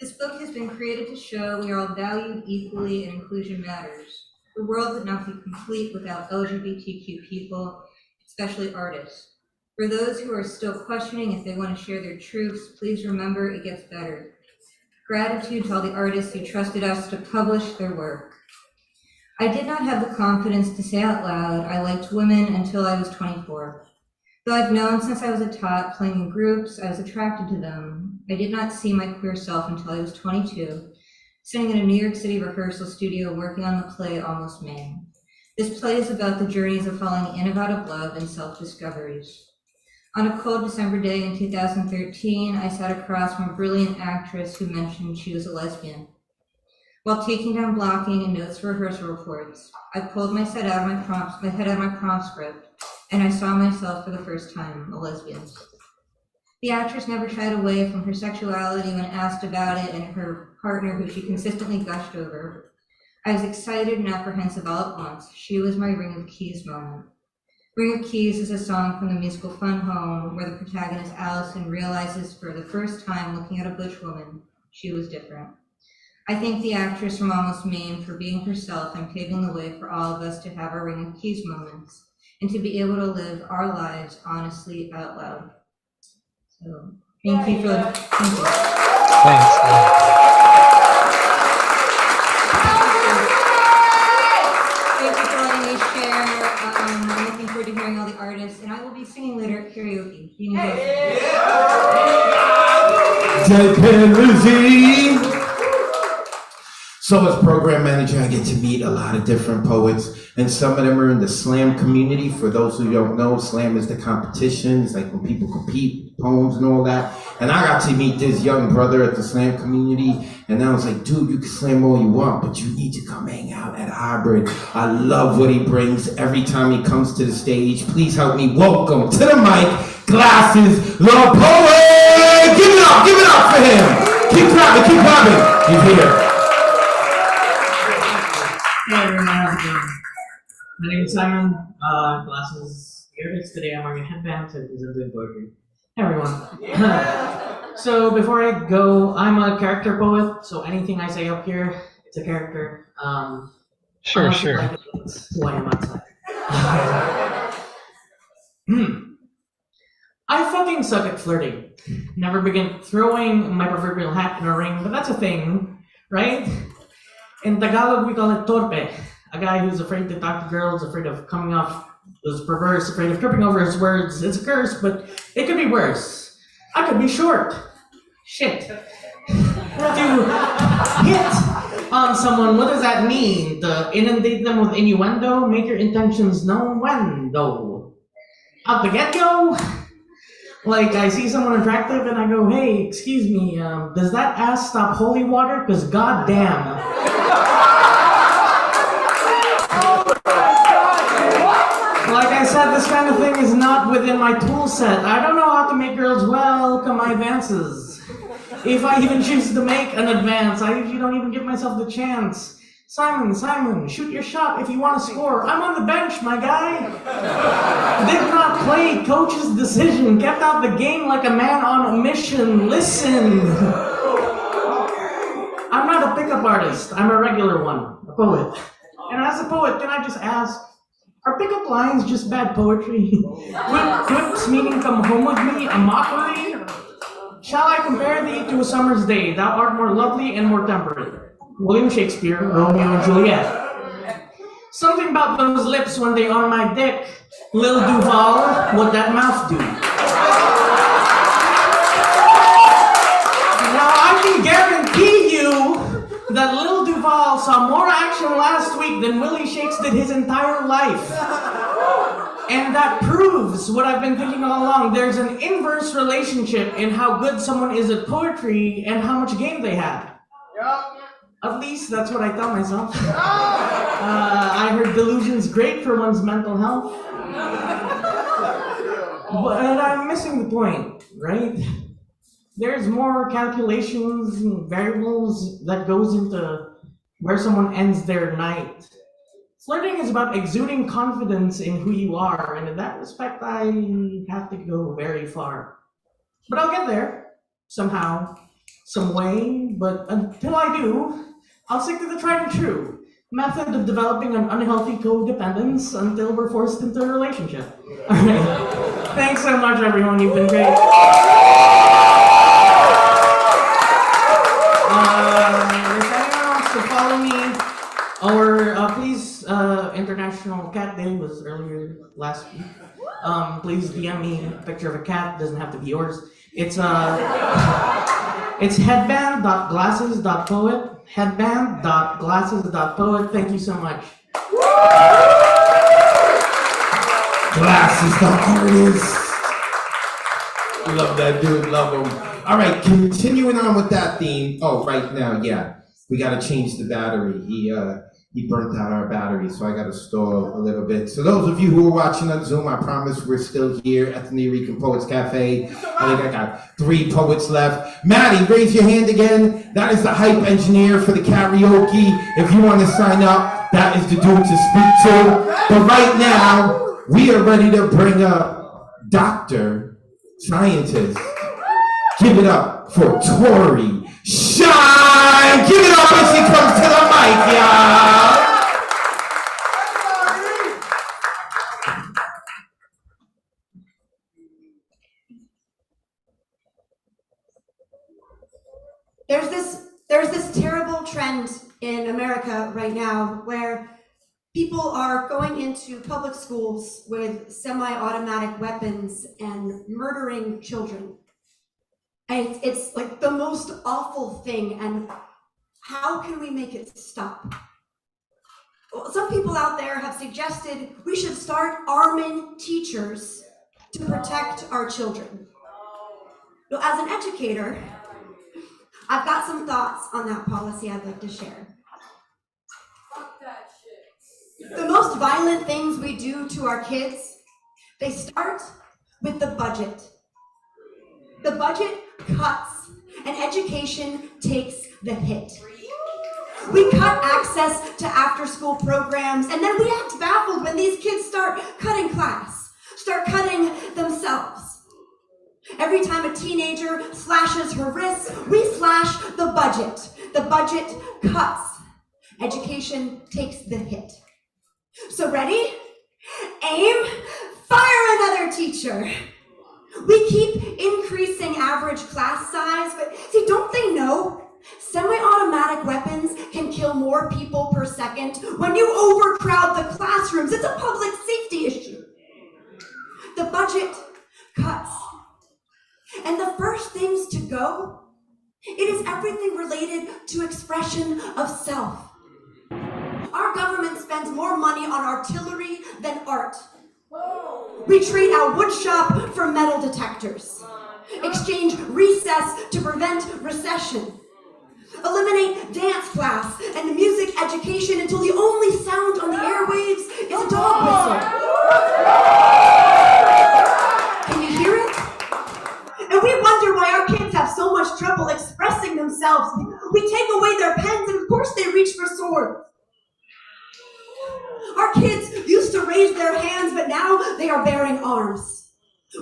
This book has been created to show we are all valued equally and inclusion matters. The world would not be complete without LGBTQ people, especially artists. For those who are still questioning if they want to share their truths, please remember it gets better. Gratitude to all the artists who trusted us to publish their work. I did not have the confidence to say out loud I liked women until I was 24. Though I've known since I was a tot playing in groups, I was attracted to them. I did not see my queer self until I was 22, sitting in a New York City rehearsal studio working on the play Almost Man. This play is about the journeys of falling in and out of love and self-discoveries. On a cold December day in 2013, I sat across from a brilliant actress who mentioned she was a lesbian. While taking down blocking and notes for rehearsal reports, I pulled my head out of my prompt script, and I saw myself for the first time, a lesbian. The actress never shied away from her sexuality when asked about it, and her partner, who she consistently gushed over. I was excited and apprehensive all at once. She was my Ring of Keys moment. Ring of Keys is a song from the musical Fun Home, where the protagonist Allison realizes for the first time looking at a butch woman, she was different. I thank the actress from Almost Maine for being herself and paving the way for all of us to have our Ring of Keys moments and to be able to live our lives honestly out loud. So thank you for thank you. Thanks. Thank you for letting me share. I'm looking forward to hearing all the artists, and I will be singing later at karaoke. Deadpan Lizzie. So as program manager, I get to meet a lot of different poets, and some of them are in the slam community. For those who don't know, slam is the competition. It's like when people compete, poems and all that. And I got to meet this young brother at the slam community, and I was like, dude, you can slam all you want, but you need to come hang out at Hybrid. I love what he brings every time he comes to the stage. Please help me welcome to the mic, Glasses, the poet! Give it up for him! Keep clapping, he's here. Hey everyone, how's it going? My name is Simon, Glasses Earbuds. Today I'm wearing a headband because I'm doing poetry. Hey everyone. So before I go, I'm a character poet, so anything I say up here, it's a character. Sure. Like it's who I am outside. I fucking suck at flirting. Never begin throwing my proverbial hat in a ring, but that's a thing, right? In Tagalog, we call it torpe, a guy who's afraid to talk to girls, afraid of coming off as perverse, afraid of tripping over his words. It's a curse, but it could be worse. I could be short. Shit. To hit on someone, what does that mean? To inundate them with innuendo? Make your intentions known when, though? Out the get-go? Like, I see someone attractive and I go, hey, excuse me, does that ass stop holy water? Because goddamn. Like I said, this kind of thing is not within my tool set. I don't know how to make girls welcome my advances. If I even choose to make an advance, I usually don't even give myself the chance. Simon, shoot your shot if you want to score. I'm on the bench, my guy. Did not play coach's decision. Kept out the game like a man on a mission. Listen. I'm not a pickup artist. I'm a regular one, a poet. And as a poet, can I just ask, are pickup lines just bad poetry? Quips meaning come home with me, a mockery? Shall I compare thee to a summer's day? Thou art more lovely and more temperate. William Shakespeare, Romeo and Juliet. Something about those lips when they on my dick. Lil Duval, what that mouth do? Now I can guarantee you that Lil Duval saw more action last week than Willie Shakes did his entire life. And that proves what I've been thinking all along. There's an inverse relationship in how good someone is at poetry and how much game they have. At least that's what I tell myself. I heard delusion's great for one's mental health. But I'm missing the point, right? There's more calculations and variables that goes into where someone ends their night. Flirting is about exuding confidence in who you are, and in that respect, I have to go very far. But I'll get there, somehow, some way, but until I do, I'll stick to the tried and true method of developing an unhealthy codependence until we're forced into a relationship. All right. Thanks so much, everyone. You've been great. If anyone wants to follow me, or please, International Cat Day was earlier last week. Please DM me a picture of a cat. Doesn't have to be yours. It's headband.glasses.poet. Headband.glasses.poet. Thank you so much. Glasses, the artist. Love that dude, love him. All right, continuing on with that theme. Oh, right now, yeah, we got to change the battery. He burnt out our battery, so I got to stall a little bit. So those of you who are watching on Zoom, I promise we're still here at the Nuyorican Poets Café. I think I got 3 poets left. Maddie, raise your hand again. That is the hype engineer for the karaoke. If you want to sign up, that is the dude to speak to. But right now, we are ready to bring up Dr. Scientist. Give it up for Tori Shine. Give it up when she comes to the mic, y'all. There's this terrible trend in America right now where people are going into public schools with semi-automatic weapons and murdering children. And it's like the most awful thing, and how can we make it stop? Well, some people out there have suggested we should start arming teachers to protect our children. Well, as an educator, I've got some thoughts on that policy I'd like to share. The most violent things we do to our kids, they start with the budget. The budget cuts and education takes the hit. We cut access to after-school programs, and then we act baffled when these kids start cutting class, start cutting themselves. Every time a teenager slashes her wrists, we slash the budget. The budget cuts. Education takes the hit. So ready? Aim, fire another teacher. We keep increasing average class size, but see, don't they know? Semi-automatic weapons can kill more people per second. When you overcrowd the classrooms, it's a public safety issue. The budget cuts. And the first things to go, it is everything related to expression of self. Our government spends more money on artillery than art. We trade our wood shop for metal detectors. Exchange recess to prevent recession. Eliminate dance class and music education until the only sound on the airwaves is a dog whistle. Can you hear it? And we wonder why our kids have so much trouble expressing themselves. We take away their pens and of course they reach for swords. Our kids used to raise their hands, but now they are bearing arms.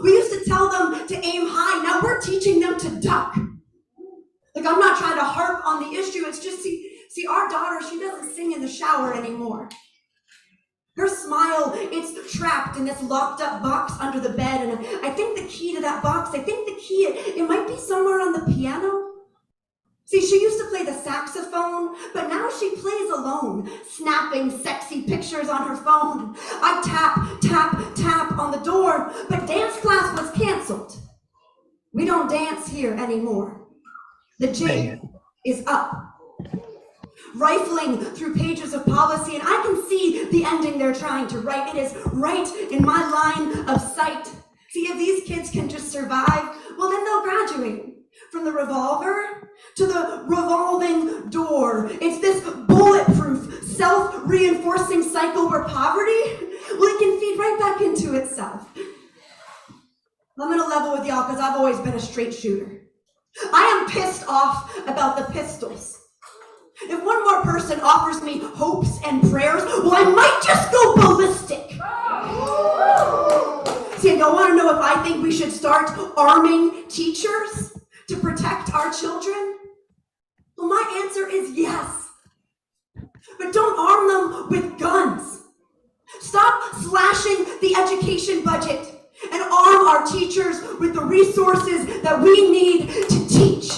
We used to tell them to aim high, now we're teaching them to duck. Like, I'm not trying to harp on the issue, it's just, see, our daughter, she doesn't sing in the shower anymore. Her smile, it's trapped in this locked up box under the bed, and I think the key to that box, it might be somewhere on the piano. See, she used to play the saxophone, but now she plays alone, snapping sexy pictures on her phone. I tap, tap, tap on the door, but dance class was canceled. We don't dance here anymore. The jig is up. Rifling through pages of policy, and I can see the ending they're trying to write. It is right in my line of sight. See, if these kids can just survive, well, then they'll graduate. From the revolver to the revolving door. It's this bulletproof, self-reinforcing cycle where poverty, well, it can feed right back into itself. I'm gonna level with y'all because I've always been a straight shooter. I am pissed off about the pistols. If one more person offers me hopes and prayers, well, I might just go ballistic. See, y'all want to know if I think we should start arming teachers to protect our children? Well, my answer is yes. But don't arm them with guns. Stop slashing the education budget and arm our teachers with the resources that we need to teach.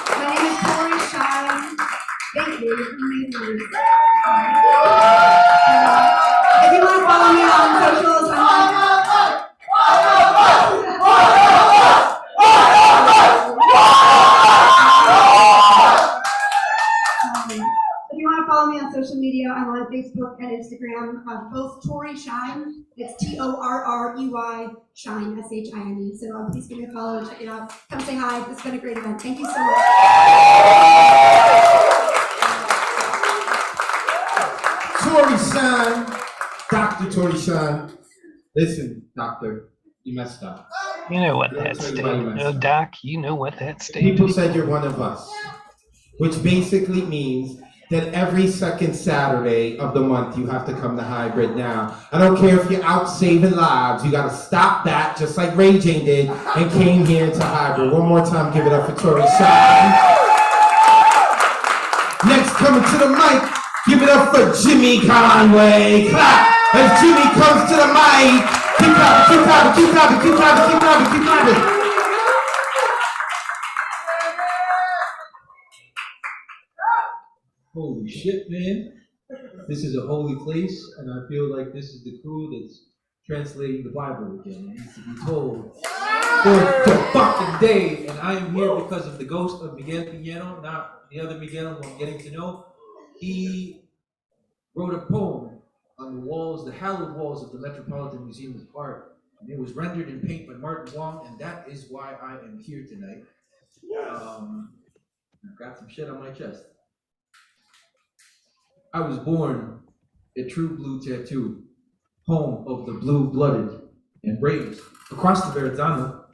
My name is Tori Shine. Thank you. If you want to follow me on socials, if you want to follow me on social media, I'm on Facebook and Instagram, both Tori Shine. It's Torrey Shine, SHINE. So please give me a follow, check it out. Come say hi. It's been a great event. Thank you so much. Tori Shine, Dr. Tori Shine. Listen, doctor, you messed up. You know what that statement, no, Doc, you know what that statement. People said you're one of us, which basically means that every second Saturday of the month you have to come to Hybrid now. I don't care if you're out saving lives, you gotta stop that, just like Ray Jane did, and came here to Hybrid. One more time, give it up for Tori Shine. Next, coming to the mic, give it up for Jimmy Conway. Clap as Jimmy comes to the mic. Keep clapping, keep clapping, keep clapping, keep clapping, keep clapping, keep clapping. Holy shit, man. This is a holy place, and I feel like this is the crew that's translating the Bible again. It needs to be told for the fucking day. And I am here because of the ghost of Miguel Pinheiro, not the other Miguel who I'm getting to know. He wrote a poem on the walls, the hallowed walls of the Metropolitan Museum of Art. And it was rendered in paint by Martin Wong, and that is why I am here tonight. I've got some shit on my chest. I was born a true blue tattoo, home of the blue-blooded, and raised across the Verrazano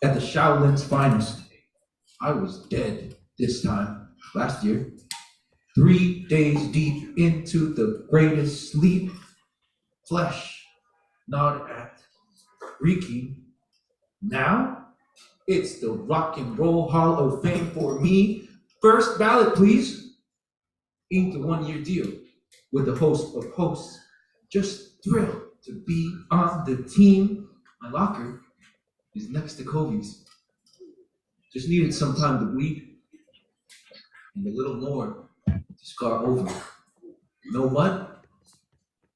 at the Shaolin's finest. I was dead this time last year, 3 days deep into the greatest sleep. Flesh gnawed at, reeking. Now it's the Rock and Roll Hall of Fame for me. First ballot, please. Inked a 1-year deal with the host of hosts. Just thrilled to be on the team. My locker is next to Kobe's. Just needed some time to bleed and a little more to scar over. No mud,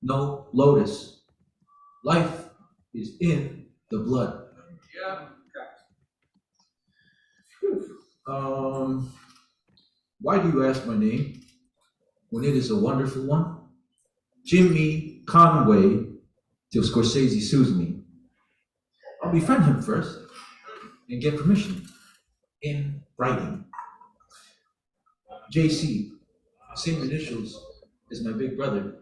no lotus. Life is in the blood. Why do you ask my name when it is a wonderful one? Jimmy Conway till Scorsese sues me. I'll befriend him first and get permission in writing. JC, same initials as my big brother.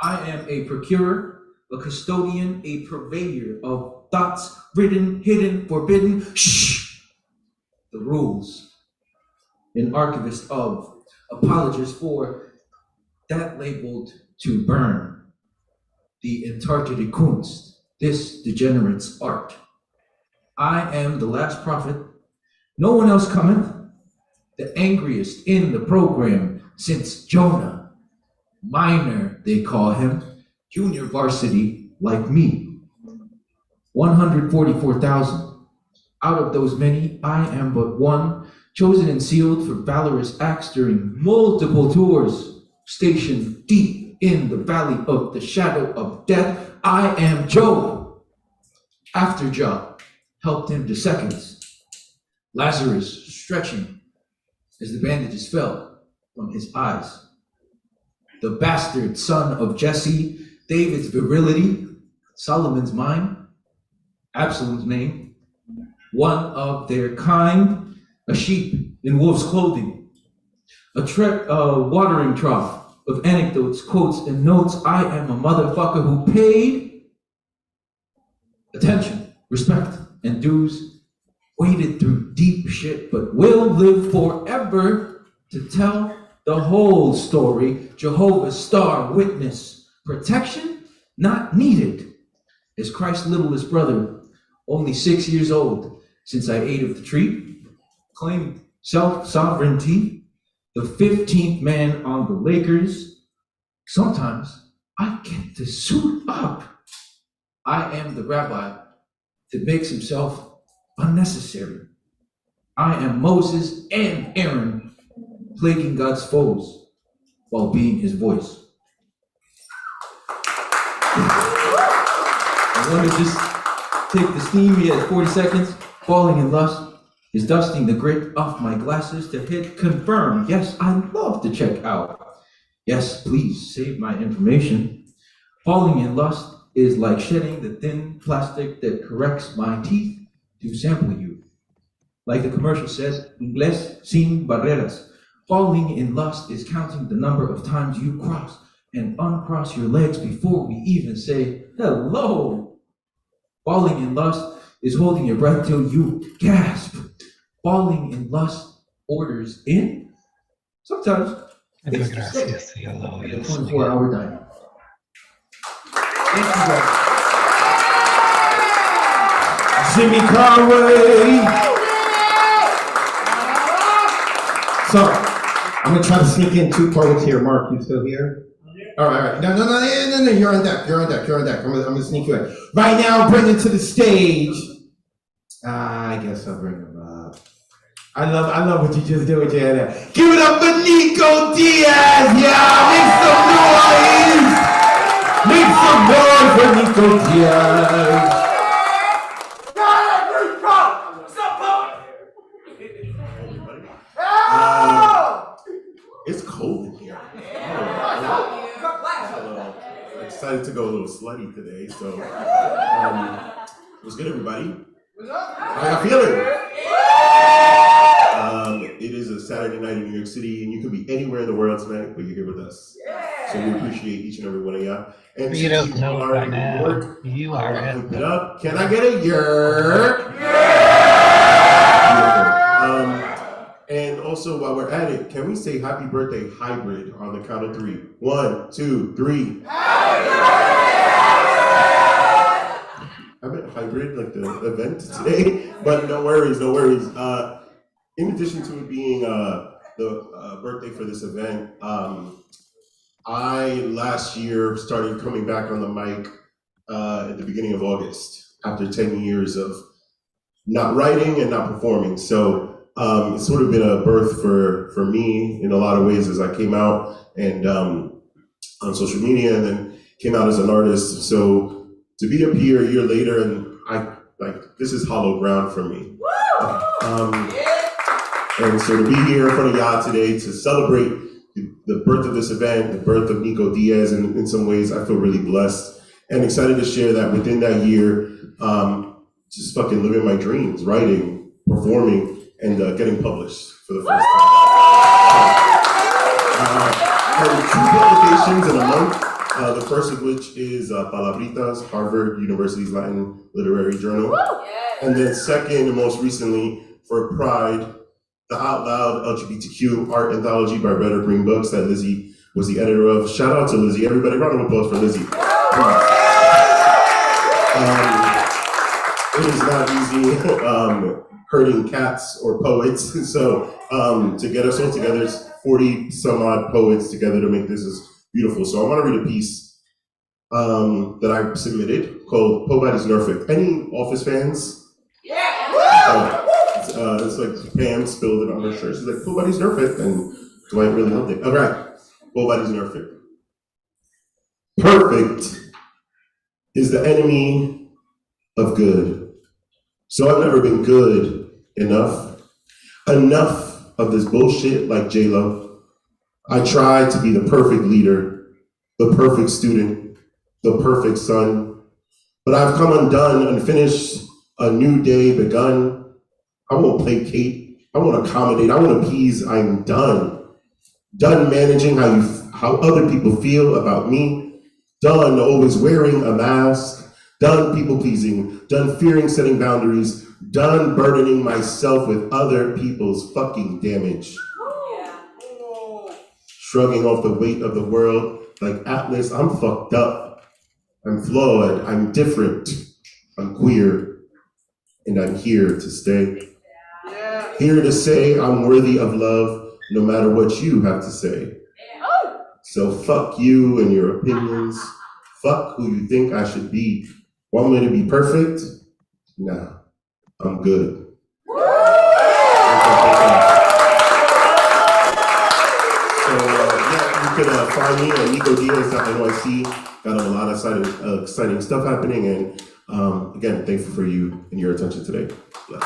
I am a procurer, a custodian, a purveyor of thoughts, written, hidden, forbidden, shh, the rules. An archivist of, apologist for, that labeled to burn. The entargeted Kunst, this degenerate's art. I am the last prophet, no one else cometh, the angriest in the program since Jonah. Minor, they call him, junior varsity like me. 144,000. Out of those many, I am but one, chosen and sealed for valorous acts during multiple tours, stationed deep in the valley of the shadow of death. I am Job. After Job helped him to seconds. Lazarus stretching as the bandages fell from his eyes. The bastard son of Jesse, David's virility, Solomon's mind, Absalom's name, one of their kind, a sheep in wolf's clothing, a watering trough of anecdotes, quotes, and notes. I am a motherfucker who paid attention, respect, and dues, waded through deep shit, but will live forever to tell the whole story. Jehovah's star witness, protection not needed. As Christ's littlest brother, only 6 years old, since I ate of the tree, claimed self-sovereignty, the 15th man on the Lakers. Sometimes I get to suit up. I am the rabbi that makes himself unnecessary. I am Moses and Aaron, plaguing God's foes while being his voice. I want to just take the steam. He has 40 seconds. Falling in lust is dusting the grit off my glasses to hit confirm. Yes, I love to check out. Yes, please save my information. Falling in lust is like shedding the thin plastic that corrects my teeth to sample you. Like the commercial says, Inglés sin barreras. Falling in lust is counting the number of times you cross and uncross your legs before we even say hello. Falling in lust is holding your breath till you gasp. Falling in lust orders in. Sometimes it's a 24-hour dining. Thank you guys. Jimmy Conway. So, I'm gonna try to sneak in two poets here. Mark, you still here? All right. No, you're on deck. I'm gonna sneak you in. Right now, bringing to the stage. I guess I'll bring him up. I love what you just did with your head. Give it up for Nico Diaz, yeah! Make some noise for Nico Diaz. It's cold in here. Excited to go a little slutty today, so what's good, everybody? How y'all feeling? It is a Saturday night in New York City, and you can be anywhere in the world tonight, but you're here with us. So we appreciate each and every one of y'all. And You don't know are by in now. New York, You are hype it up. Can I get a yerk? And also, while we're at it, can we say happy birthday hybrid on the count of three? 1, 2, 3. I meant hybrid, like the event today, but no worries. In addition to it being the birthday for this event, I last year started coming back on the mic at the beginning of August after 10 years of not writing and not performing. So it's sort of been a birth for me in a lot of ways as I came out and on social media and then came out as an artist. So to be up here a year later and this is hollow ground for me. And so to be here in front of y'all today to celebrate the birth of this event, the birth of Nico Diaz, and in some ways I feel really blessed and excited to share that within that year, just fucking living my dreams, writing, performing, and getting published for the first time. And 2 publications in a month, the first of which is Palabritas, Harvard University's Latin Literary Journal. And then second, and most recently, for Pride, the Out Loud LGBTQ art anthology by Better Green Books that Lizzie was the editor of. Shout out to Lizzie. Everybody, round of applause for Lizzie. It is not easy herding cats or poets. So to get us all together, it's 40 some odd poets together to make this is beautiful. So I want to read a piece that I submitted called Pobody's Norfolk. Any Office fans? It's like Pam spilled it on her shirt. She's like, Pobody's Norfolk, and Dwight really loved it. All right, Pobody's Norfolk. Perfect is the enemy of good. So I've never been good enough. Enough of this bullshit like J-Lo. I tried to be the perfect leader, the perfect student, the perfect son. But I've come undone, unfinished, a new day begun. I won't placate, I won't accommodate, I won't appease, I'm done. Done managing how other people feel about me. Done always wearing a mask. Done people pleasing. Done fearing setting boundaries. Done burdening myself with other people's fucking damage. Shrugging off the weight of the world like Atlas, I'm fucked up. I'm flawed, I'm different, I'm queer, and I'm here to stay. Here to say I'm worthy of love, no matter what you have to say. So fuck you and your opinions. Fuck who you think I should be. Want me to be perfect? Nah, I'm good. So yeah, you can find me at NicoDiaz.nyc. Got a lot of exciting stuff happening, and again, thankful for you and your attention today. Bless.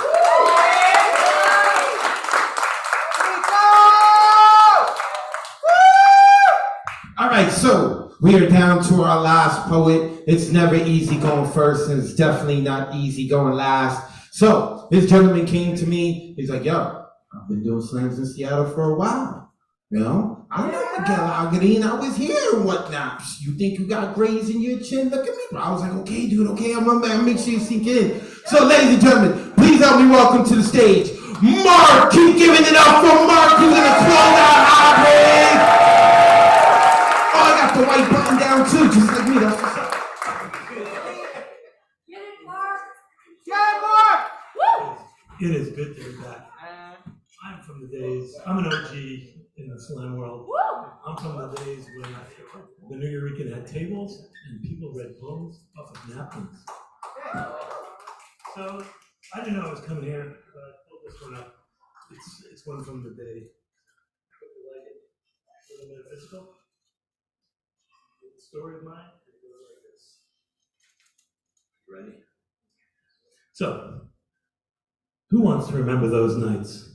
All right, so we are down to our last poet. It's never easy going first, and it's definitely not easy going last. So this gentleman came to me. He's like, yo, I've been doing slams in Seattle for a while. You know, I know Miguel Algarin. I was here and whatnot. You think you got grays in your chin? Look at me, bro. I was like, okay, dude, okay, I'm gonna make sure you sink in. So, ladies and gentlemen, please help me welcome to the stage, Mark. Keep giving it up for Mark, who's gonna close out our Oh, I got the white button down too, just like me. That's what's up. It is good to be back. I'm from the days, I'm an OG in the slam world. I'm from the days when the Nuyorican had tables and people read poems off of napkins. So I didn't know I was coming here, but I pulled this one up. It's one from the day. Like it? A little metaphysical. Story of mine. It goes like this. Ready? So, who wants to remember those nights?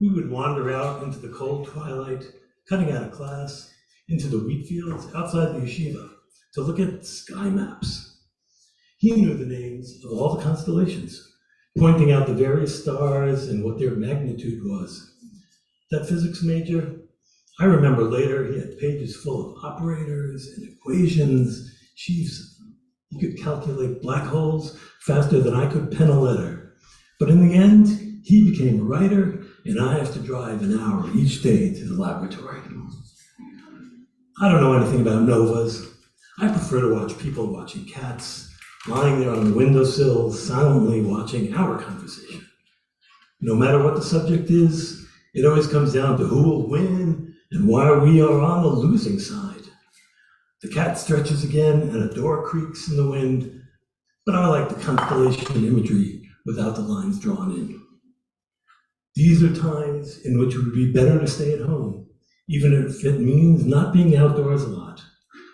We would wander out into the cold twilight, cutting out of class, into the wheat fields outside the yeshiva to look at sky maps. He knew the names of all the constellations, pointing out the various stars and what their magnitude was. That physics major, I remember later he had pages full of operators and equations. Jeez, he could calculate black holes faster than I could pen a letter. But in the end, he became a writer, and I have to drive an hour each day to the laboratory. I don't know anything about novas. I prefer to watch people watching cats, lying there on the windowsill, silently watching our conversation. No matter what the subject is, it always comes down to who will win and why we are on the losing side. The cat stretches again and a door creaks in the wind, but I like the constellation imagery without the lines drawn in. These are times in which it would be better to stay at home, even if it means not being outdoors a lot.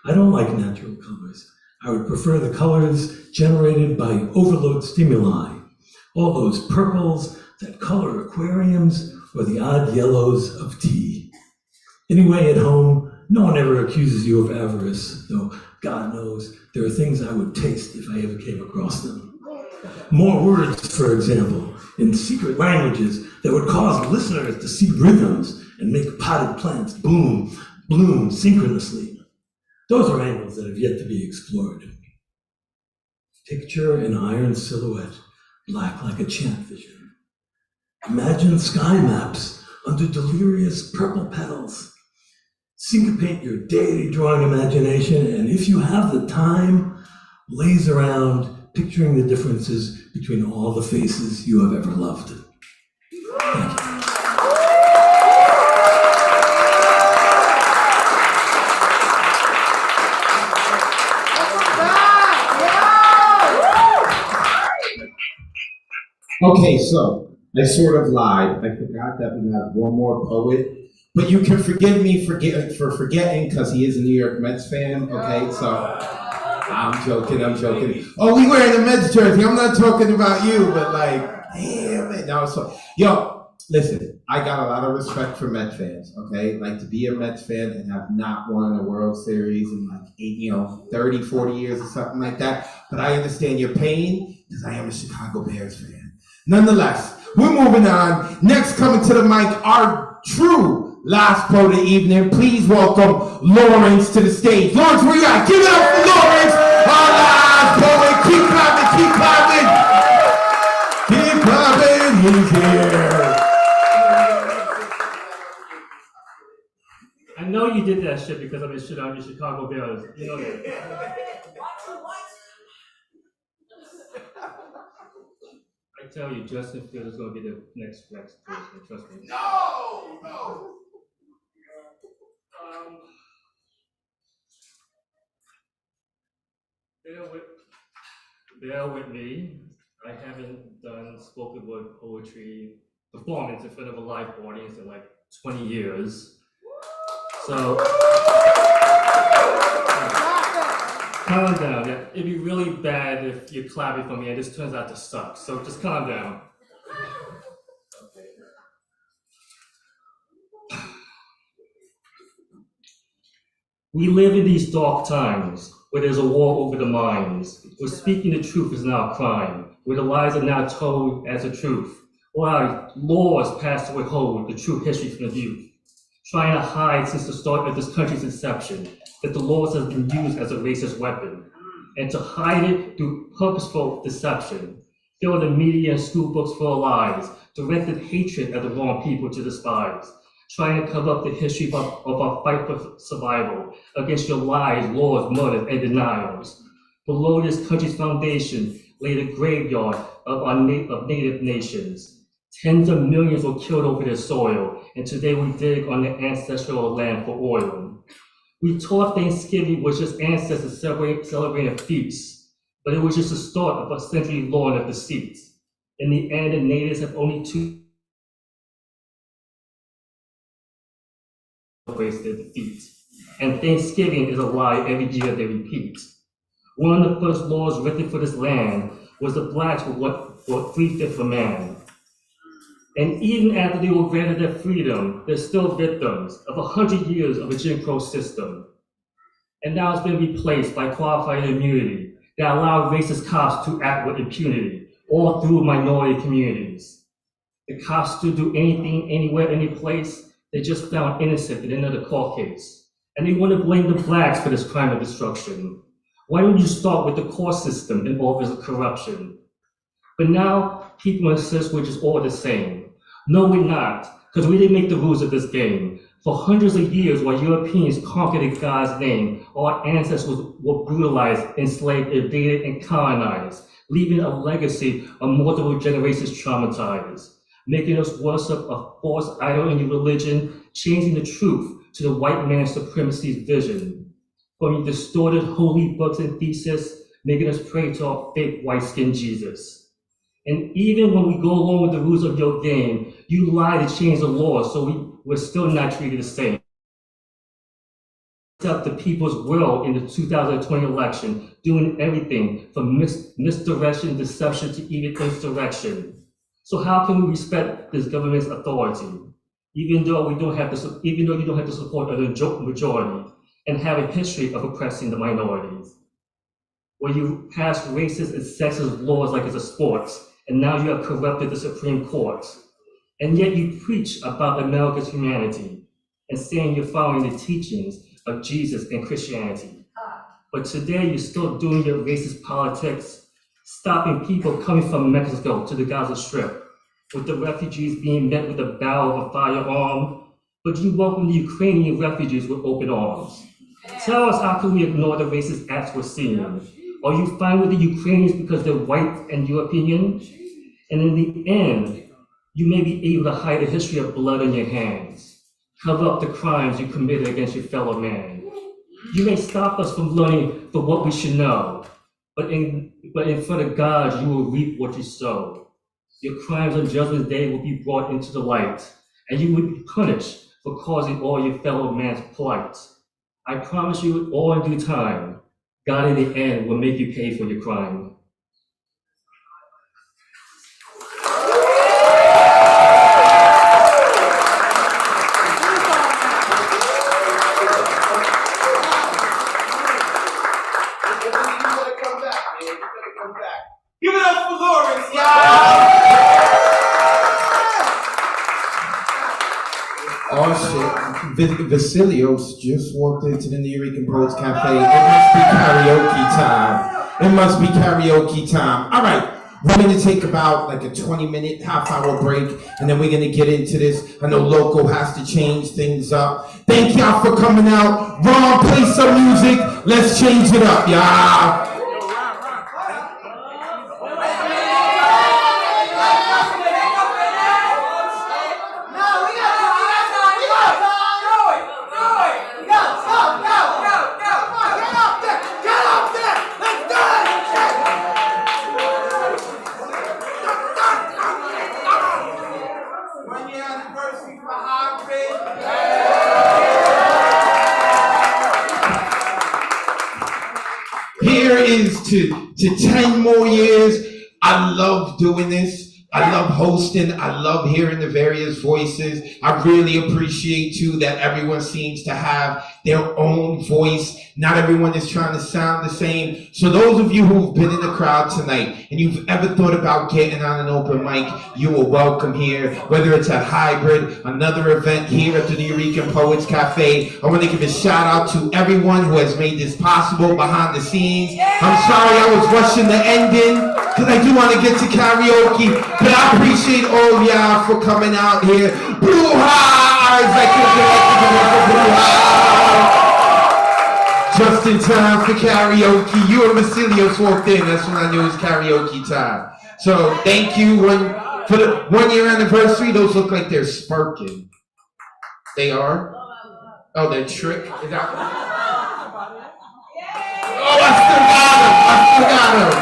I don't like natural colors. I would prefer the colors generated by overload stimuli. All those purples that color aquariums or the odd yellows of tea. Anyway, at home, no one ever accuses you of avarice, though God knows there are things I would taste if I ever came across them. More words, for example, in secret languages that would cause listeners to see rhythms and make potted plants bloom synchronously. Those are angles that have yet to be explored. Picture an iron silhouette, black like a chant vision. Imagine sky maps under delirious purple petals. Syncopate your deity drawing imagination, and if you have the time, laze around picturing the differences between all the faces you have ever loved. Thank you. Okay, so I sort of lied. I forgot that we have one more poet, but you can forgive me for forgetting because he is a New York Mets fan. Okay, so I'm joking. Oh, we wearing a Mets jersey. I'm not talking about you, but like, damn it. No, so yo, listen. I got a lot of respect for Mets fans. Okay, like to be a Mets fan and have not won a World Series in like 30, 40 years or something like that. But I understand your pain because I am a Chicago Bears fan. Nonetheless, we're moving on. Next, coming to the mic, our true last poet of the evening. Please welcome Lawrence to the stage. Lawrence, where you at? Give it up for Lawrence, our last poet. Keep clapping. He's here. I know you did that shit because I'm the Chicago Bears. You know that. I tell you, Justin Fields is going to be the next person, trust me. No! Bear with me. I haven't done spoken word poetry performance in front of a live audience in like 20 years. So, calm down. Yeah, it'd be really bad if you're clapping for me and this turns out to suck. So just calm down. We live in these dark times where there's a war over the minds, where speaking the truth is now a crime, where the lies are now told as the truth, where laws passed to withhold the true history from the youth, trying to hide since the start of this country's inception that the laws have been used as a racist weapon, and to hide it through purposeful deception, fill the media and school books full of lies, directed hatred at the wrong people to despise, trying to cover up the history of our fight for survival against your lies, laws, murders, and denials. Below this country's foundation lay the graveyard of native nations. Tens of millions were killed over their soil, and today we dig on their ancestral land for oil. We thought Thanksgiving was just ancestors celebrating a feast, but it was just the start of a century-long of deceit. In the end, the natives have only celebrates their defeat. And Thanksgiving is a lie every year they repeat. One of the first laws written for this land was the blacks were 3/5 of man. And even after they were granted their freedom, they're still victims of 100 years of a Jim Crow system. And now it's been replaced by qualified immunity that allow racist cops to act with impunity, all through minority communities. The cops still do anything, anywhere, any place. They just found innocent in another court case. And they want to blame the blacks for this crime of destruction. Why don't you start with the court system and all this corruption? But now people insist we're just all the same. No, we're not, because we didn't make the rules of this game. For hundreds of years, while Europeans conquered in God's name, our ancestors were brutalized, enslaved, invaded, and colonized, leaving a legacy of multiple generations traumatized, making us worship a false idol in your religion, changing the truth to the white man's supremacy's vision. From distorted holy books and theses, making us pray to our fake white-skinned Jesus. And even when we go along with the rules of your game, you lie to change the law, so we're still not treated the same. Up the people's will in the 2020 election, doing everything from misdirection, deception, to even insurrection. So how can we respect this government's authority, even though you don't have to support a majority and have a history of oppressing the minorities? Where you pass racist and sexist laws like it's a sport, and now you have corrupted the Supreme Court. And yet you preach about America's humanity and saying you're following the teachings of Jesus and Christianity. But today you're still doing your racist politics, stopping people coming from Mexico to the Gaza Strip, with the refugees being met with a barrel of a firearm, but you welcome the Ukrainian refugees with open arms. Tell us, how can we ignore the racist acts we're seeing? Are you fine with the Ukrainians because they're white and European? And in the end, you may be able to hide a history of blood on your hands, cover up the crimes you committed against your fellow man. You may stop us from learning for what we should know, but in front of God, you will reap what you sow. Your crimes on Judgment Day will be brought into the light, and you will be punished for causing all your fellow man's plight. I promise you, all in due time, God in the end will make you pay for your crime. Give it up for Lawrence, Oh shit, Vasilios just walked into the Nuyorican Poets Café. It must be karaoke time. All right, we're gonna take about like a 20-minute, half-hour break, and then we're gonna get into this. I know Loco has to change things up. Thank y'all for coming out. Ron, play some music. Let's change it up, y'all. Here is to 10 more years. I love doing this. I love hosting. I love hearing the various voices. I really appreciate too that everyone seems to have their own voice. Not everyone is trying to sound the same. So those of you who've been in the crowd tonight and you've ever thought about getting on an open mic, you are welcome here. Whether it's at Hybrid, another event here at the Nuyorican Poets Café. I want to give a shout out to everyone who has made this possible behind the scenes. I'm sorry I was rushing the ending because I do want to get to karaoke, but I appreciate all of y'all for coming out here. Blue Highs! I can Blue Highs! Just in time for karaoke. You and Vasilios walked in. That's when I knew it was karaoke time. So thank you for the 1 year anniversary. Those look like they're sparking. They are? Oh, they're trick? Is that? Oh, I still got them.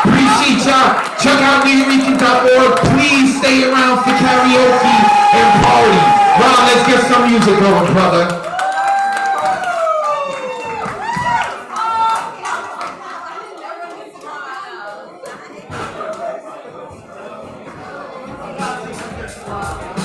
Appreciate y'all. Check out Nuyorican.org. Please stay around for karaoke and party. Ron, let's get some music going, brother. Wow.